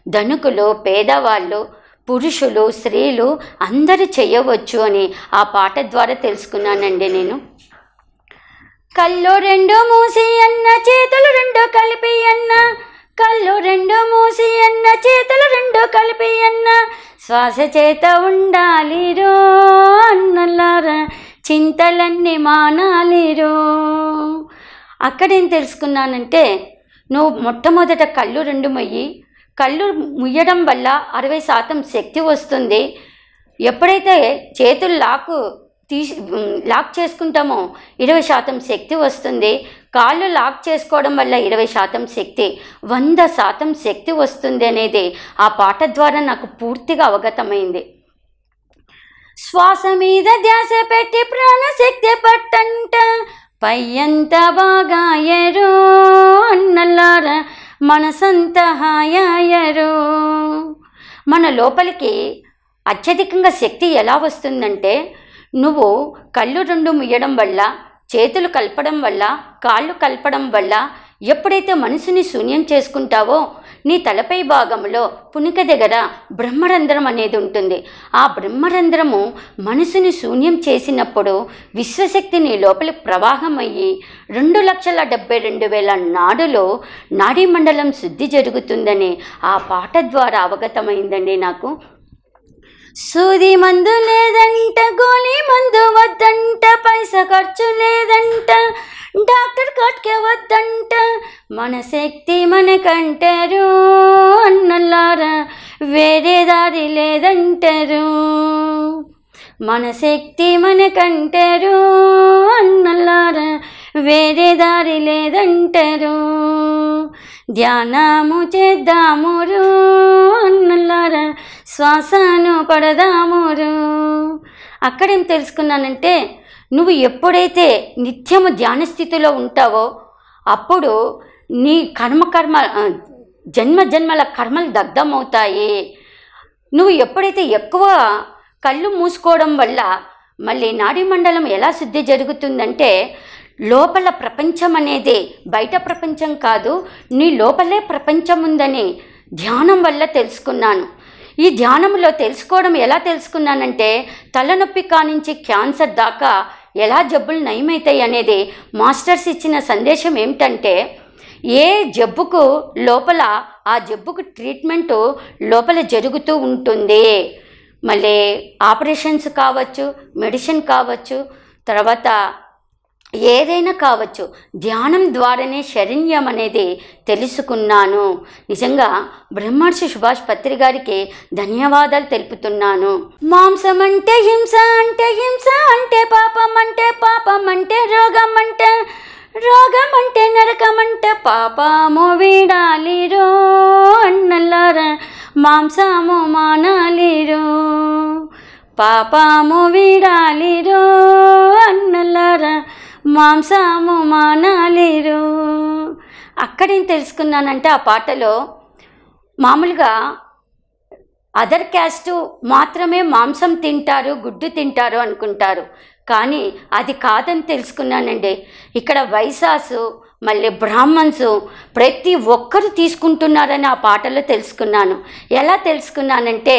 ధనికులు పేదవాళ్ళు పురుషులు స్త్రీలు అందరూ చేయవచ్చు అని ఆ పాట ద్వారా తెలుసుకున్నానండి నేను. కళ్ళు 2 మూసి అన్న చేతులు 2 కలిపి అన్న, కళ్ళు 2 మూసి అన్న చేతులు 2 కలిపి అన్న, శ్వాస చేత ఉండాలిరో అన్నలారా, చింతలన్నీ మానాలిరో. అక్కడేం తెలుసుకున్నానంటే నువ్వు మొట్టమొదట కళ్ళు 2 మొయ్యి. కళ్ళు ముయ్యడం వల్ల 60% శక్తి వస్తుంది. ఎప్పుడైతే చేతులు లాక్ చేసుకుంటామో 20% శక్తి వస్తుంది. కాళ్ళు లాక్ చేసుకోవడం వల్ల 20% శక్తి, 100% శక్తి వస్తుంది అనేది ఆ పాట ద్వారా నాకు పూర్తిగా అవగతమైంది. శ్వాస మీద ధ్యాస పెట్టి ప్రాణశక్తి పట్టంట, పయ్యంత బాగా ఎరు అన్నలారా, మనసంత హాయరు. మన లోపలికి అత్యధికంగా శక్తి ఎలా వస్తుందంటే నువ్వు కళ్ళు 2 ముయ్యడం వల్ల, చేతులు కలపడం వల్ల, కాళ్ళు కలపడం వల్ల ఎప్పుడైతే మనసుని శూన్యం చేసుకుంటావో నీ తలపై భాగంలో పునిక దగ్గర బ్రహ్మరంధ్రం అనేది ఉంటుంది. ఆ బ్రహ్మరంధ్రము మనసుని శూన్యం చేసినప్పుడు విశ్వశక్తి నీ లోపలికి ప్రవాహం అయ్యి 2,72,000 నాడులో నాడీ మండలం శుద్ధి జరుగుతుందని ఆ పాట ద్వారా అవగతమైందండి నాకు. సూది మందు లేదంట, గోళీ మందు వద్దంట, పైసా ఖర్చు లేదంట, డాక్టర్ కట్కే వద్దంట, మన శక్తి మనకంటారు అన్నలారా, వేరే దారి లేదంటారు. మన శక్తి మనకంటారు అన్నలారా, వేరే దారి లేదంటారు. ధ్యానము చేద్దామురు అన్నలారా, శ్వాసను పడదామురు. అక్కడేం తెలుసుకున్నానంటే నువ్వు ఎప్పుడైతే నిత్యము ధ్యాన స్థితిలో ఉంటావో అప్పుడు నీ జన్మల కర్మలు దగ్ధమవుతాయి. నువ్వు ఎప్పుడైతే ఎక్కువ కళ్ళు మూసుకోవడం వల్ల మళ్ళీ నాడీ మండలం ఎలా శుద్ధి జరుగుతుందంటే లోపల ప్రపంచం అనేది బయట ప్రపంచం కాదు, నీ లోపలే ప్రపంచం ఉందని ధ్యానం వల్ల తెలుసుకున్నాను. ఈ ధ్యానంలో తెలుసుకోవడం ఎలా తెలుసుకున్నానంటే తలనొప్పి కానించి క్యాన్సర్ దాకా ఎలా జబ్బులు నయమవుతాయి అనేది మాస్టర్స్ ఇచ్చిన సందేశం ఏమిటంటే ఏ జబ్బుకు లోపల ఆ జబ్బుకు ట్రీట్మెంటు లోపల జరుగుతూ ఉంటుంది. మళ్ళీ ఆపరేషన్స్ కావచ్చు, మెడిసిన్ కావచ్చు, తర్వాత ఏదైనా కావచ్చు, ధ్యానం ద్వారానే శరణ్యం అనేది తెలుసుకున్నాను. నిజంగా బ్రహ్మర్షి సుభాష్ పత్రి గారికి ధన్యవాదాలు తెలుపుతున్నాను. మాంసం అంటే హింస అంటే హింస అంటే పాపం అంటే పాపం అంటే రోగం అంటే రోగం అంటే నరకం అంటే పాపము వీడాలిరో అన్నలారా, మాంసము మానాలిరో, పాపము వీడాలిరో అన్నలారా, మాంసము మానాలిరు. అక్కడేం తెలుసుకున్నానంటే ఆ పాటలో మామూలుగా అదర్ క్యాస్ట్ మాత్రమే మాంసం తింటారు, గుడ్డు తింటారు అనుకుంటారు, కానీ అది కాదని తెలుసుకున్నానండి. ఇక్కడ వైశాసు మళ్ళీ బ్రాహ్మణ్స్ ప్రతి ఒక్కరు తీసుకుంటున్నారని ఆ పాటలో తెలుసుకున్నాను. ఎలా తెలుసుకున్నానంటే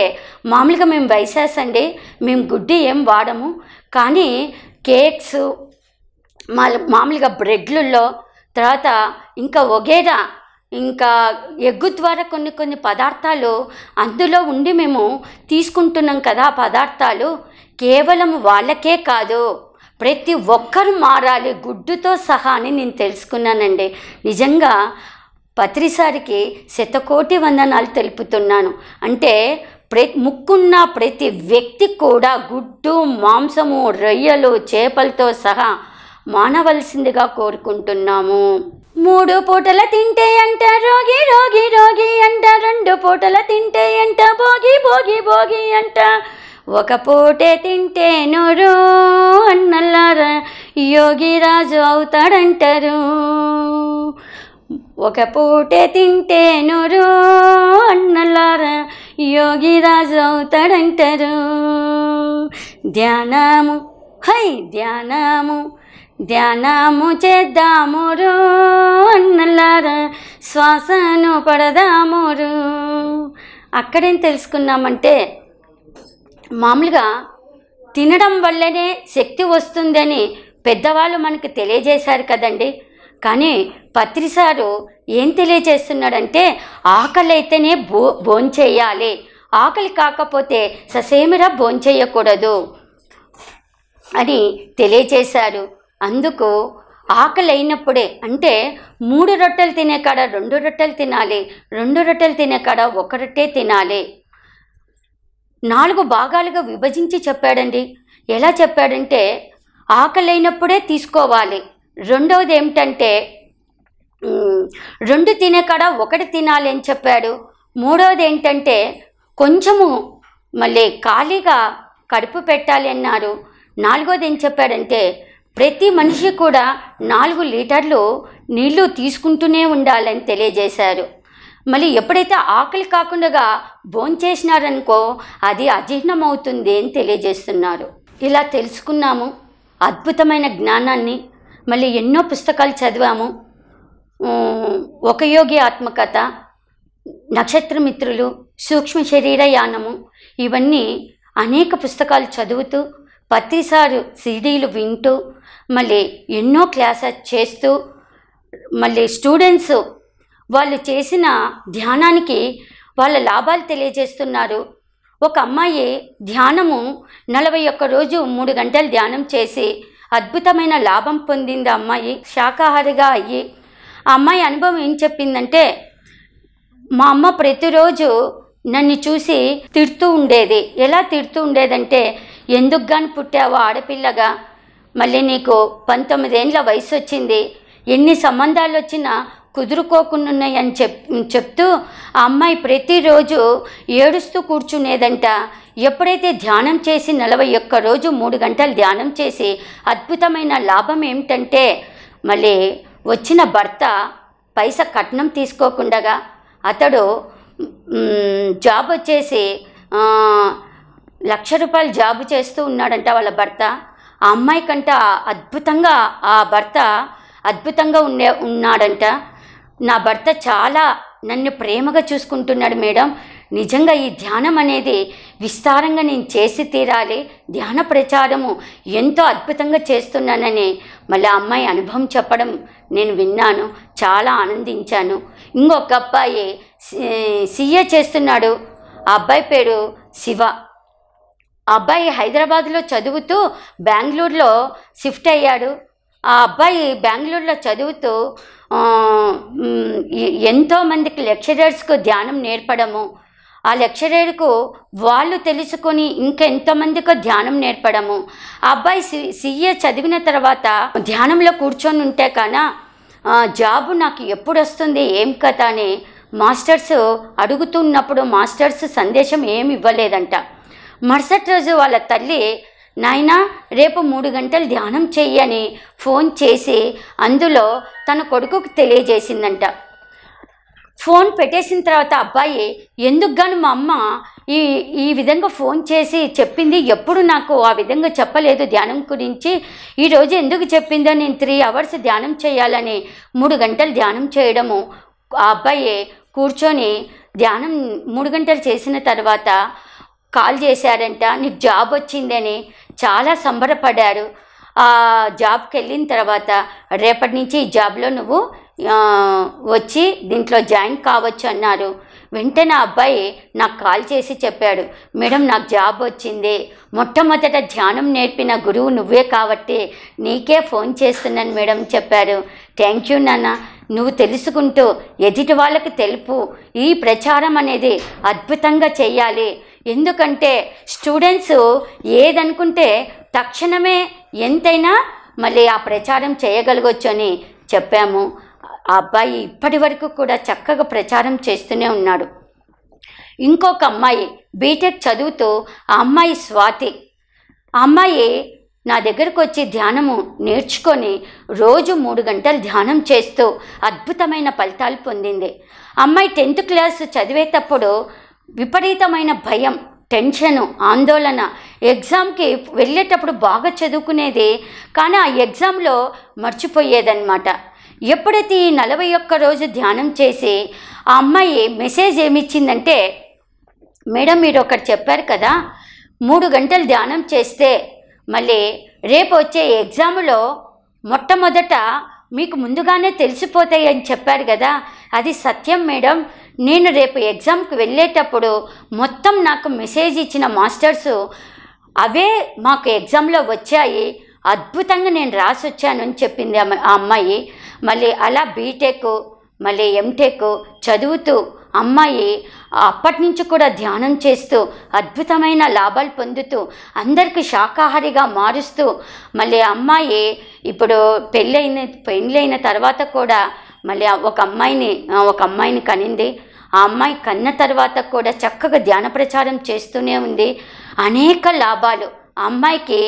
మామూలుగా మేము వైశాస్ అండి, మేము గుడ్డి ఏం వాడము, కానీ కేక్స్ మామూలుగా బ్రెడ్లలో తర్వాత ఇంకా వగేరా ఇంకా ఎగ్గు ద్వారా కొన్ని పదార్థాలు అందులో ఉండి మేము తీసుకుంటున్నాం కదా. ఆ పదార్థాలు కేవలం వాళ్ళకే కాదు ప్రతి ఒక్కరు మారాలి గుడ్డుతో సహా అని నేను తెలుసుకున్నానండి. నిజంగా పత్రిసారికి శతకోటి వందనాలు తెలుపుతున్నాను. అంటే ముక్కున్న ప్రతి వ్యక్తి కూడా గుడ్డు మాంసము రొయ్యలు చేపలతో సహా మానవలసిందిగా కోరుకుంటున్నాము. 3 పూటల తింటే అంట రోగి రోగి రోగి అంట, 2 పూటల తింటే అంట భోగి భోగి భోగి అంట, ఒక పూటే తింటే నూరు అన్నలారా యోగిరాజు అవుతాడంటారు. ఒక పూటే తింటే నూరు అన్నలారా యోగిరాజు అవుతాడంటారు. ధ్యానము ధ్యానము చేద్దామురు అన్నలారా శ్వాసను పడదామురు. అక్కడేం తెలుసుకున్నామంటే మామూలుగా తినడం వల్లనే శక్తి వస్తుందని పెద్దవాళ్ళు మనకు తెలియజేశారు కదండి. కానీ పత్రిసారు ఏం తెలియజేస్తున్నాడంటే ఆకలి అయితేనే భోంచేయాలి, ఆకలి కాకపోతే ససేమిరా భోంచేయకూడదు అని తెలియజేశారు. అందుకు ఆకలి అయినప్పుడే అంటే 3 రొట్టెలు తినే కాడ 2 రొట్టెలు తినాలి, 2 రొట్టెలు తినే కాడ 1 రొట్టె తినాలి. 4 భాగాలుగా విభజించి చెప్పాడండి. ఎలా చెప్పాడంటే ఆకలి అయినప్పుడే తీసుకోవాలి. రెండవది ఏమిటంటే 2 తినే కాడ 1 తినాలి అని చెప్పాడు. మూడవది ఏంటంటే కొంచెము మళ్ళీ ఖాళీగా కడుపు పెట్టాలి అన్నారు. నాలుగోది ఏం చెప్పాడంటే ప్రతి మనిషి కూడా 4 లీటర్లు నీళ్లు తీసుకుంటూనే ఉండాలని తెలియజేశారు. మళ్ళీ ఎప్పుడైతే ఆకలి కాకుండా భోంచేసినారనుకో అది అజీర్ణం అవుతుంది అని తెలియజేస్తున్నారు. ఇలా తెలుసుకున్నాము అద్భుతమైన జ్ఞానాన్ని. మళ్ళీ ఎన్నో పుస్తకాలు చదివాము. ఒక యోగి ఆత్మకథ, నక్షత్రమిత్రులు, సూక్ష్మ శరీర యానము, ఇవన్నీ అనేక పుస్తకాలు చదువుతూ పత్రిసారు సీడీలు వింటూ మళ్ళీ ఎన్నో క్లాసెస్ చేస్తూ మళ్ళీ స్టూడెంట్స్ వాళ్ళు చేసిన ధ్యానానికి వాళ్ళ లాభాలు తెలియజేస్తున్నారు. ఒక అమ్మాయి ధ్యానము 41 రోజు 3 గంటలు ధ్యానం చేసి అద్భుతమైన లాభం పొందింది. అమ్మాయి శాకాహారిగా అయ్యి ఆ అమ్మాయి అనుభవం ఏం చెప్పిందంటే మా అమ్మ ప్రతిరోజు నన్ను చూసి తిడుతూ ఉండేది. ఎలా తిడుతూ ఉండేదంటే ఎందుకు గాని పుట్టావో ఆడపిల్లగా, మళ్ళీ నీకు 19 ఏళ్ళ వయసు వచ్చింది, ఎన్ని సంబంధాలు వచ్చినా కుదురుకోకుండా ఉన్నాయని చెప్తూ ఆ అమ్మాయి ప్రతిరోజు ఏడుస్తూ కూర్చునేదంట. ఎప్పుడైతే ధ్యానం చేసి 41 రోజు 3 గంటలు ధ్యానం చేసి అద్భుతమైన లాభం ఏమిటంటే మళ్ళీ వచ్చిన భర్త పైసా కట్నం తీసుకోకుండా అతడు జాబ్ వచ్చేసి 1,00,000 రూపాయలు జాబు చేస్తూ ఉన్నాడంట వాళ్ళ భర్త. ఆ అమ్మాయి కంట అద్భుతంగా ఆ భర్త అద్భుతంగా ఉన్నాడంట. నా భర్త చాలా నన్ను ప్రేమగా చూసుకుంటున్నాడు మేడం, నిజంగా ఈ ధ్యానం అనేది విస్తారంగా నేను చేసి తీరాలి, ధ్యాన ప్రచారము ఎంతో అద్భుతంగా చేస్తున్నానని మళ్ళీ ఆ అమ్మాయి అనుభవం చెప్పడం నేను విన్నాను, చాలా ఆనందించాను. ఇంకొక అబ్బాయి సిఏ చేస్తున్నాడు. ఆ అబ్బాయి పేరు శివ. ఆ అబ్బాయి హైదరాబాద్లో చదువుతూ బెంగళూరులో షిఫ్ట్ అయ్యాడు. ఆ అబ్బాయి బెంగళూరులో చదువుతూ ఎంతోమందికి లెక్చరర్స్కు ధ్యానం నేర్పడము, ఆ లెక్చరర్కు వాళ్ళు తెలుసుకొని ఇంకెంతోమందికో ధ్యానం నేర్పడము. ఆ అబ్బాయి సిఏ చదివిన తర్వాత ధ్యానంలో కూర్చొని ఉంటే కానా జాబు నాకు ఎప్పుడు వస్తుంది ఏం కథ అని మాస్టర్స్ అడుగుతున్నప్పుడు మాస్టర్స్ సందేశం ఏమి ఇవ్వలేదంట. మరుసటి రోజు వాళ్ళ తల్లి నాయనా రేపు 3 గంటలు ధ్యానం చెయ్యని ఫోన్ చేసి అందులో తన కొడుకుకు తెలియజేసిందంట. ఫోన్ పెట్టేసిన తర్వాత అబ్బాయి ఎందుకు గాను మా అమ్మ ఈ విధంగా ఫోన్ చేసి చెప్పింది, ఎప్పుడు నాకు ఆ విధంగా చెప్పలేదు ధ్యానం గురించి, ఈరోజు ఎందుకు చెప్పిందో, నేను 3 అవర్స్ ధ్యానం చేయాలని 3 గంటలు ధ్యానం చేయడము. ఆ అబ్బాయి కూర్చొని ధ్యానం 3 గంటలు చేసిన తర్వాత కాల్ చేశారంట, నీకు జాబ్ వచ్చిందని చాలా సంబరపడ్డారు. ఆ జాబ్కి వెళ్ళిన తర్వాత రేపటి నుంచి ఈ జాబ్లో నువ్వు వచ్చి దీంట్లో జాయిన్ కావచ్చు అన్నారు. వెంటనే ఆ అబ్బాయి నాకు కాల్ చేసి చెప్పాడు, మేడం నాకు జాబ్ వచ్చింది, మొట్టమొదట ధ్యానం నేర్పిన గురువు నువ్వే కాబట్టి నీకే ఫోన్ చేస్తున్నాను మేడం చెప్పారు. థ్యాంక్ యూ నాన్న, నువ్వు తెలుసుకుంటూ ఎదుటి వాళ్ళకి తెలుపు, ఈ ప్రచారం అనేది అద్భుతంగా చెయ్యాలి. ఎందుకంటే స్టూడెంట్స్ ఏదనుకుంటే తక్షణమే ఎంతైనా మళ్ళీ ఆ ప్రచారం చేయగలగొచ్చు అని చెప్పాము. ఆ అబ్బాయి ఇప్పటి వరకు కూడా చక్కగా ప్రచారం చేస్తూనే ఉన్నాడు. ఇంకొక అమ్మాయి బీటెక్ చదువుతూ ఆ అమ్మాయి స్వాతి. ఆ అమ్మాయి నా దగ్గరకు వచ్చి ధ్యానము నేర్చుకొని రోజు 3 గంటలు ధ్యానం చేస్తూ అద్భుతమైన ఫలితాలు పొందింది. అమ్మాయి 10th క్లాస్ చదివేటప్పుడు విపరీతమైన భయం, టెన్షను, ఆందోళన. ఎగ్జామ్కి వెళ్ళేటప్పుడు బాగా చదువుకునేది, కానీ ఆ ఎగ్జామ్లో మర్చిపోయేదన్నమాట. ఎప్పుడైతే ఈ 41 రోజు ధ్యానం చేసి ఆ అమ్మాయి మెసేజ్ ఏమిచ్చిందంటే, మేడం మీరు ఒకటి చెప్పారు కదా, 3 గంటలు ధ్యానం చేస్తే మళ్ళీ రేపు వచ్చే ఎగ్జామ్లో మొట్టమొదట మీకు ముందుగానే తెలిసిపోతాయి అని చెప్పారు కదా, అది సత్యం మేడం. నేను రేపు ఎగ్జామ్కి వెళ్ళేటప్పుడు మొత్తం నాకు మెసేజ్ ఇచ్చిన మాస్టర్సు అవే మాకు ఎగ్జామ్లో వచ్చాయి, అద్భుతంగా నేను రాసి వచ్చాను అని చెప్పింది ఆ అమ్మాయి. మళ్ళీ అలా బీటెక్ మళ్ళీ ఎంటెక్ చదువుతూ అమ్మాయి అప్పటి నుంచి కూడా ధ్యానం చేస్తూ అద్భుతమైన లాభాలు పొందుతూ అందరికీ శాకాహారిగా మారుస్తూ మళ్ళీ అమ్మాయి ఇప్పుడు పెళ్ళైన తర్వాత కూడా మళ్ళీ ఒక అమ్మాయిని కనింది. ఆ అమ్మాయి కన్న తర్వాత కూడా చక్కగా ధ్యాన ప్రచారం చేస్తూనే ఉంది. అనేక లాభాలు. ఆ అమ్మాయికి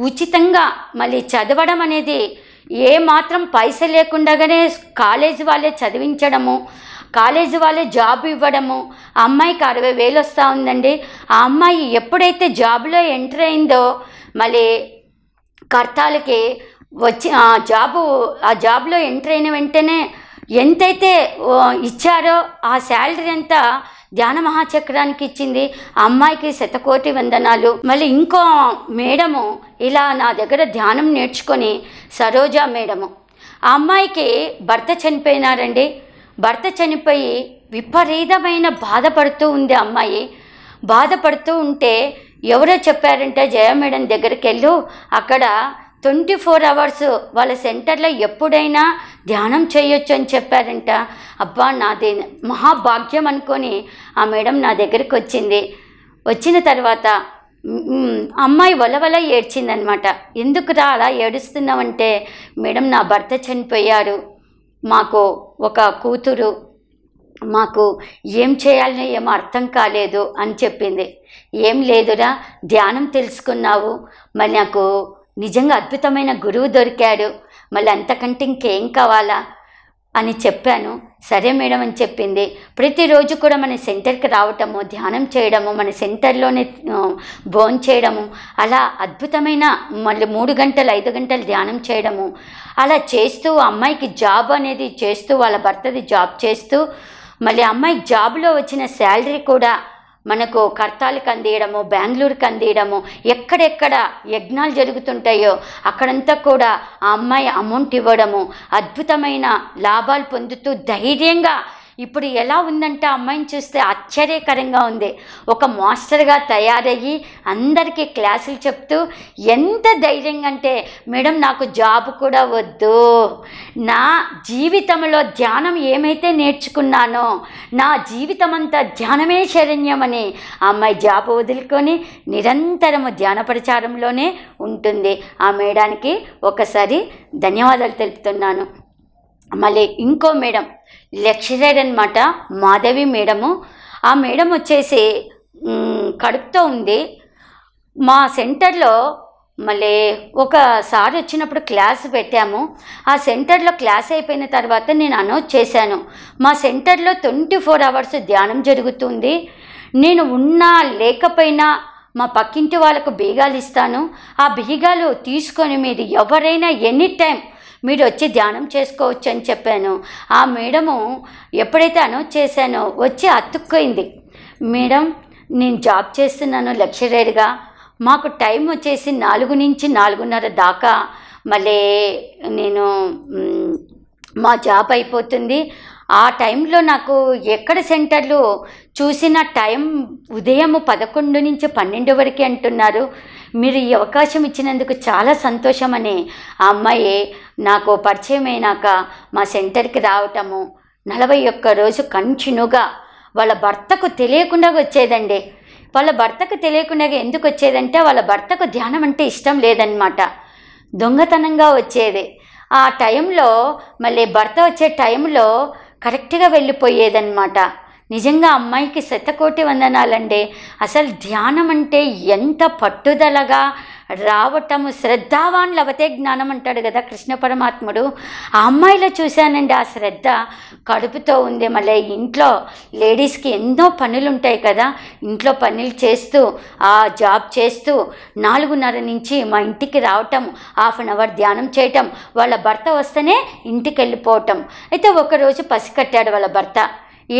ఉచితంగా మళ్ళీ చదవడం అనేది ఏమాత్రం పైసలు లేకుండానే కాలేజీ వాళ్ళే చదివించడము, కాలేజీ వాళ్ళే జాబ్ ఇవ్వడము. ఆ అమ్మాయికి 60,000 వస్తూ ఉందండి. ఆ అమ్మాయి ఎప్పుడైతే జాబ్లో ఎంటర్ అయిందో మళ్ళీ కర్తాలకి వచ్చి ఆ జాబ్లో ఎంటర్ అయిన వెంటనే ఎంతైతే ఇచ్చారో ఆ శాలరీ అంతా ధ్యాన మహాచక్రానికి ఇచ్చింది. ఆ అమ్మాయికి 100,000,000 వందనాలు. మళ్ళీ ఇంకో మేడము ఇలా నా దగ్గర ధ్యానం నేర్చుకొని సరోజా మేడము, ఆ అమ్మాయికి భర్త చనిపోయినారండి. భర్త చనిపోయి విపరీతమైన బాధపడుతూ ఉంది. అమ్మాయి బాధపడుతూ ఉంటే ఎవరో చెప్పారంటే, జయ మేడం దగ్గరికి వెళ్ళు, అక్కడ 24 అవర్స్ వాళ్ళ సెంటర్లో ఎప్పుడైనా ధ్యానం చేయొచ్చు అని చెప్పారంట. అబ్బా నాది మహాభాగ్యం అనుకొని ఆ మేడం నా దగ్గరికి వచ్చింది. వచ్చిన తర్వాత అమ్మాయి వలవల ఏడ్చిందనమాట. ఎందుకురా అలా ఏడుస్తున్నావంటే, మేడం నా భర్త చనిపోయారు, మాకు ఒక కూతురు, మాకు ఏం చేయాలని ఏమో అర్థం కాలేదు అని చెప్పింది. ఏం లేదురా, ధ్యానం తెలుసుకున్నావు, మళ్ళీ నాకు నిజంగా అద్భుతమైన గురువు దొరికాడు, మళ్ళీ అంతకంటే ఇంకేం కావాలా అని చెప్పాను. సరే మేడం అని చెప్పింది. ప్రతిరోజు కూడా మన సెంటర్కి రావటము, ధ్యానం చేయడము, మన సెంటర్లోనే భోజనం చేయడము, అలా అద్భుతమైన మళ్ళీ 3 గంటలు 5 గంటలు ధ్యానం చేయడము, అలా చేస్తూ అమ్మాయికి జాబ్ అనేది చేస్తూ వాళ్ళ భర్తది జాబ్ చేస్తూ మళ్ళీ అమ్మాయి జాబ్లో వచ్చిన శాలరీ కూడా మనకు కర్తాలకు అందియడము, బెంగళూరుకి అందియడము, ఎక్కడెక్కడ యజ్ఞాలు జరుగుతుంటాయో అక్కడంతా కూడా ఆ అమ్మాయి అమౌంట్ ఇవ్వడము, అద్భుతమైన లాభాలు పొందుతూ ధైర్యంగా ఇప్పుడు ఎలా ఉందంటే ఆ అమ్మాయిని చూస్తే ఆశ్చర్యకరంగా ఉంది. ఒక మాస్టర్గా తయారయ్యి అందరికీ క్లాసులు చెప్తూ ఎంత ధైర్యంగా అంటే, మేడం నాకు జాబ్ కూడా వద్దు, నా జీవితంలో ధ్యానం ఏమైతే నేర్చుకున్నానో నా జీవితం అంతా ధ్యానమే శరణ్యమని ఆ అమ్మాయి జాబ్ వదులుకొని నిరంతరము ధ్యాన ప్రచారంలోనే ఉంటుంది. ఆ మేడానికి ఒకసారి ధన్యవాదాలు తెలుపుతున్నాను. మళ్ళీ ఇంకో మేడం లెక్చరర్ అనమాట, మాధవి మేడము. ఆ మేడం వచ్చేసి కడుపుతో ఉంది. మా సెంటర్లో మళ్ళీ ఒకసారి వచ్చినప్పుడు క్లాస్ పెట్టాము. ఆ సెంటర్లో క్లాస్ అయిపోయిన తర్వాత నేను అనౌన్స్ చేశాను, మా సెంటర్లో 24 అవర్స్ ధ్యానం జరుగుతుంది, నేను ఉన్నా లేకపోయినా మా పక్కింటి వాళ్ళకు బీగాలు ఇస్తాను, ఆ బీగాలు తీసుకొని మీరు ఎవరైనా ఎనీ టైం మీరు వచ్చి ధ్యానం చేసుకోవచ్చు అని చెప్పాను. ఆ మేడము ఎప్పుడైతే అనౌన్స్ చేశానో వచ్చి అతుక్కోయింది. మేడం నేను జాబ్ చేస్తున్నాను లెక్చరర్గా, మాకు టైం వచ్చేసి 4 నుంచి 4:30 దాకా మళ్ళీ నేను మా జాబ్ అయిపోతుంది. ఆ టైంలో నాకు ఎక్కడ సెంటర్లు చూసిన టైం ఉదయం 11 నుంచి 12 వరకు అంటున్నారు. మీరు ఈ అవకాశం ఇచ్చినందుకు చాలా సంతోషమని ఆ అమ్మాయి నాకు పరిచయం అయినాక మా సెంటర్కి రావటము, 41 రోజు కంటిన్యూగా వాళ్ళ భర్తకు తెలియకుండా వచ్చేదండి. వాళ్ళ భర్తకు తెలియకుండా ఎందుకు వచ్చేదంటే, వాళ్ళ భర్తకు ధ్యానం అంటే ఇష్టం లేదన్నమాట, దొంగతనంగా వచ్చేది. ఆ టైంలో మళ్ళీ భర్త వచ్చే టైంలో కరెక్ట్గా వెళ్ళిపోయేదన్నమాట. నిజంగా అమ్మాయికి శతకోటి వందనాలండి. అసలు ధ్యానం అంటే ఎంత పట్టుదలగా రావటము, శ్రద్ధావాన్ లవతే జ్ఞానం అంటాడు కదా కృష్ణ పరమాత్ముడు. ఆ అమ్మాయిలో చూశానండి ఆ శ్రద్ధ. కడుపుతో ఉంది, మళ్ళీ ఇంట్లో లేడీస్కి ఎన్నో పనులు ఉంటాయి కదా, ఇంట్లో పనులు చేస్తూ ఆ జాబ్ చేస్తూ 4:30 నుంచి మా ఇంటికి రావటం, హాఫ్ అన్ అవర్ ధ్యానం చేయటం, వాళ్ళ భర్త వస్తేనే ఇంటికి వెళ్ళిపోవటం. అయితే ఒకరోజు పసికట్టాడు వాళ్ళ భర్త.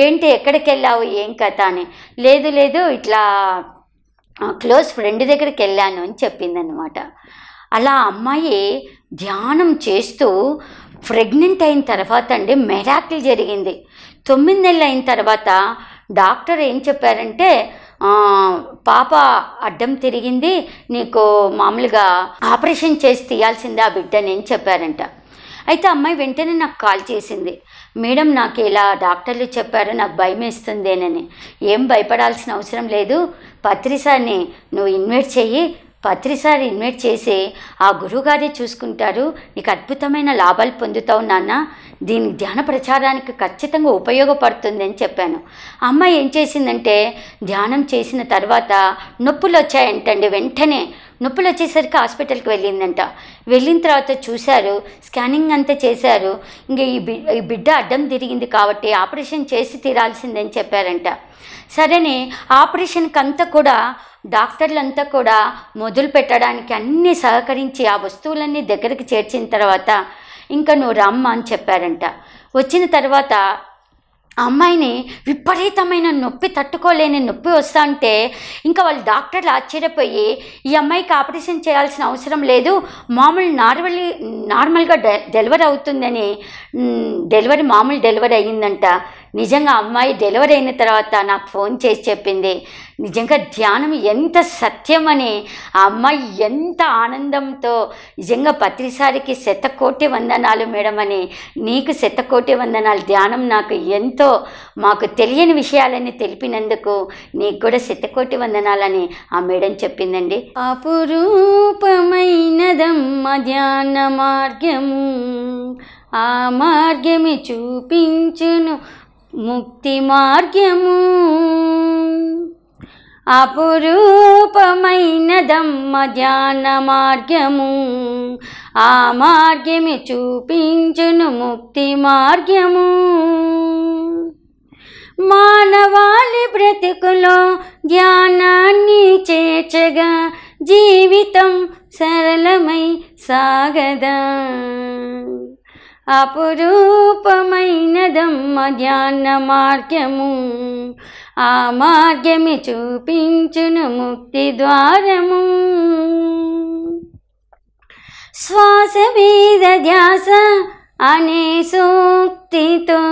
ఏంటి ఎక్కడికి వెళ్ళావు, ఏం కథ అని. లేదు లేదు ఇట్లా క్లోజ్ ఫ్రెండ్ దగ్గరికి వెళ్ళాను అని చెప్పిందనమాట. అలా అమ్మాయి ధ్యానం చేస్తూ ప్రెగ్నెంట్ అయిన తర్వాత అండి మెరాకిల్ జరిగింది. 9 నెలలు అయిన తర్వాత డాక్టర్ ఏం చెప్పారంటే, పాప అడ్డం తిరిగింది, నీకు మామూలుగా ఆపరేషన్ చేసి తీయాల్సిందే ఆ బిడ్డని అని చెప్పారంట. అయితే అమ్మాయి వెంటనే నాకు కాల్ చేసింది, మేడం నాకు ఇలా డాక్టర్లు చెప్పారు, నాకు భయం వేస్తుందేనని. ఏం భయపడాల్సిన అవసరం లేదు, పత్రిసార్ని నువ్వు ఇన్వైట్ చెయ్యి, పత్రిసారి ఇన్వైట్ చేసి ఆ గురువుగారే చూసుకుంటారు, నీకు అద్భుతమైన లాభాలు పొందుతావు నాన్న, దీని ధ్యాన ప్రచారానికి ఖచ్చితంగా ఉపయోగపడుతుంది అని చెప్పాను. అమ్మాయి ఏం చేసిందంటే ధ్యానం చేసిన తర్వాత నొప్పులు వచ్చాయంటండి. వెంటనే నొప్పులు వచ్చేసరికి హాస్పిటల్కి వెళ్ళిందంట. వెళ్ళిన తర్వాత చూశారు, స్కానింగ్ అంతా చేశారు. ఇంకా ఈ బిడ్డ అడ్డం తిరిగింది కాబట్టి ఆపరేషన్ చేసి తీరాల్సిందని చెప్పారంట. సరేనే ఆపరేషన్కి అంతా కూడా డాక్టర్లంతా కూడా మొదలు పెట్టడానికి అన్నీ సహకరించి ఆ వస్తువులన్నీ దగ్గరికి చేర్చిన తర్వాత ఇంకా నువ్వు రమ్మ అని చెప్పారంట. వచ్చిన తర్వాత అమ్మాయిని విపరీతమైన నొప్పి, తట్టుకోలేని నొప్పి వస్తా అంటే ఇంకా వాళ్ళు డాక్టర్లు ఆశ్చర్యపోయి, ఈ అమ్మాయికి ఆపరేషన్ చేయాల్సిన అవసరం లేదు, నార్మల్గా డెలివరీ అవుతుందని మామూలు డెలివరీ అయ్యిందంట. నిజంగా అమ్మాయి డెలివరీ అయిన తర్వాత నాకు ఫోన్ చేసి చెప్పింది, నిజంగా ధ్యానం ఎంత సత్యమని. ఆ అమ్మాయి ఎంత ఆనందంతో, నిజంగా పత్రిసారికి శతకోటి వందనాలు మేడం అని, నీకు శతకోటి వందనాలు, ధ్యానం నాకు ఎంతో మాకు తెలియని విషయాలని తెలిపినందుకు నీకు కూడా శతకోటి వందనాలని ఆ మేడం చెప్పిందండి. అపురూపమైనదమ్మ ధ్యాన మార్గము, ఆ మార్గమే చూపించును ముక్తి మార్గము. అపురూపమైనదమ్మ ధ్యాన మార్గము, ఆ మార్గమే చూపించును ముక్తి మార్గము. మానవాళి బ్రతుకులో ధ్యానాన్ని చేర్చగా జీవితం సరళమై సాగదా. అపురూపమైనదమ్మ ధ్యాన మార్గము, ఆ మార్గమే చూపించును ముక్తి ద్వారము. శ్వాస మీద ధ్యాస అనే సూక్తితో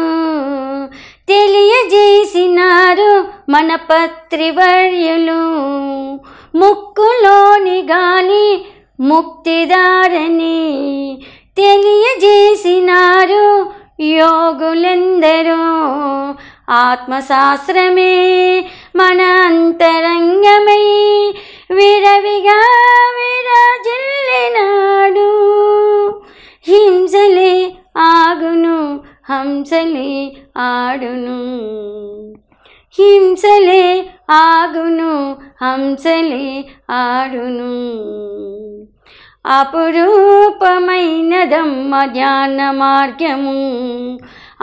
తెలియజేసినారు మన పత్రివర్యులు. ముక్కులోని గాలి ముక్తిదారని తెలియజేసినారు యోగులెందరో. ఆత్మశాస్త్రమే మన అంతరంగమై విరవిగా విరాజిల్లినాడు. హింసలే ఆగును హంసలే ఆడును, హింసలే ఆగును హంసలే ఆడును. అపురూపమైనదమ్మ ధ్యాన మార్గము,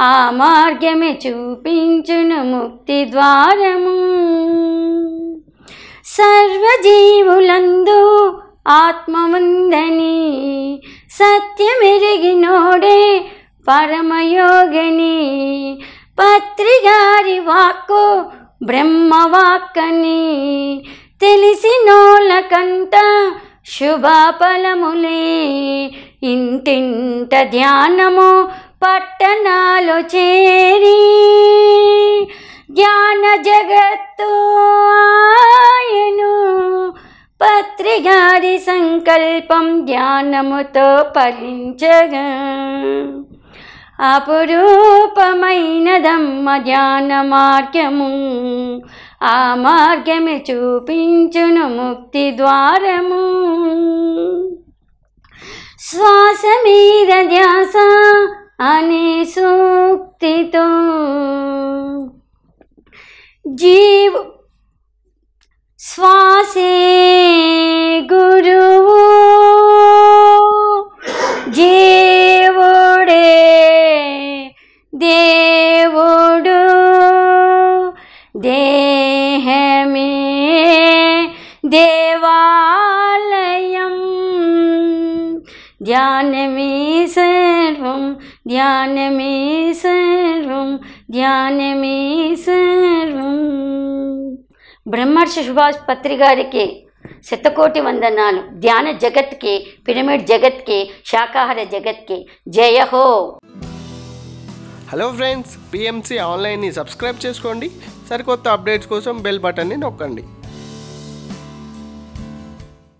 ఆ మార్గమే చూపించును ముక్తి ద్వారము. సర్వజీవులందు ఆత్మ ఉందని సత్యమెరిగినోడే పరమయోగిని. పత్రిగారి వాక్కు బ్రహ్మవాక్కని తెలిసినోళ్ళకంత శుభఫలములే. ఇంటింట ధ్యానము పట్టణాలు చేరి జ్ఞాన జగత్తు ఆయను. పత్రిగారి సంకల్పం ధ్యానముతో ఫలించగా. అపురూపమైనదమ్మ ధ్యాన మార్గము, ఆ మార్గమే చూపించును ముక్తి ద్వారము. శ్వాస మీద ధ్యాస అనే సూక్తితో జీవ శ్వాసే గురువు జీవుడే దేవుడు దేహమే దేవాలయం ధ్యానమే సర్వం ధ్యానమే సర్వం ధ్యానమే సర్వం. బ్రహ్మర్షి సుభాష్ పత్రి గారికి శతకోటి వందనాలు. ధ్యాన జగత్కి, పిరమిడ్ జగత్కి, శాకాహార జగత్కి జయ హో. హలో ఫ్రెండ్స్, పిఎంసి ఆన్లైన్ని సబ్స్క్రైబ్ చేసుకోండి. సరికొత్త అప్డేట్స్ కోసం బెల్ బటన్ని నొక్కండి.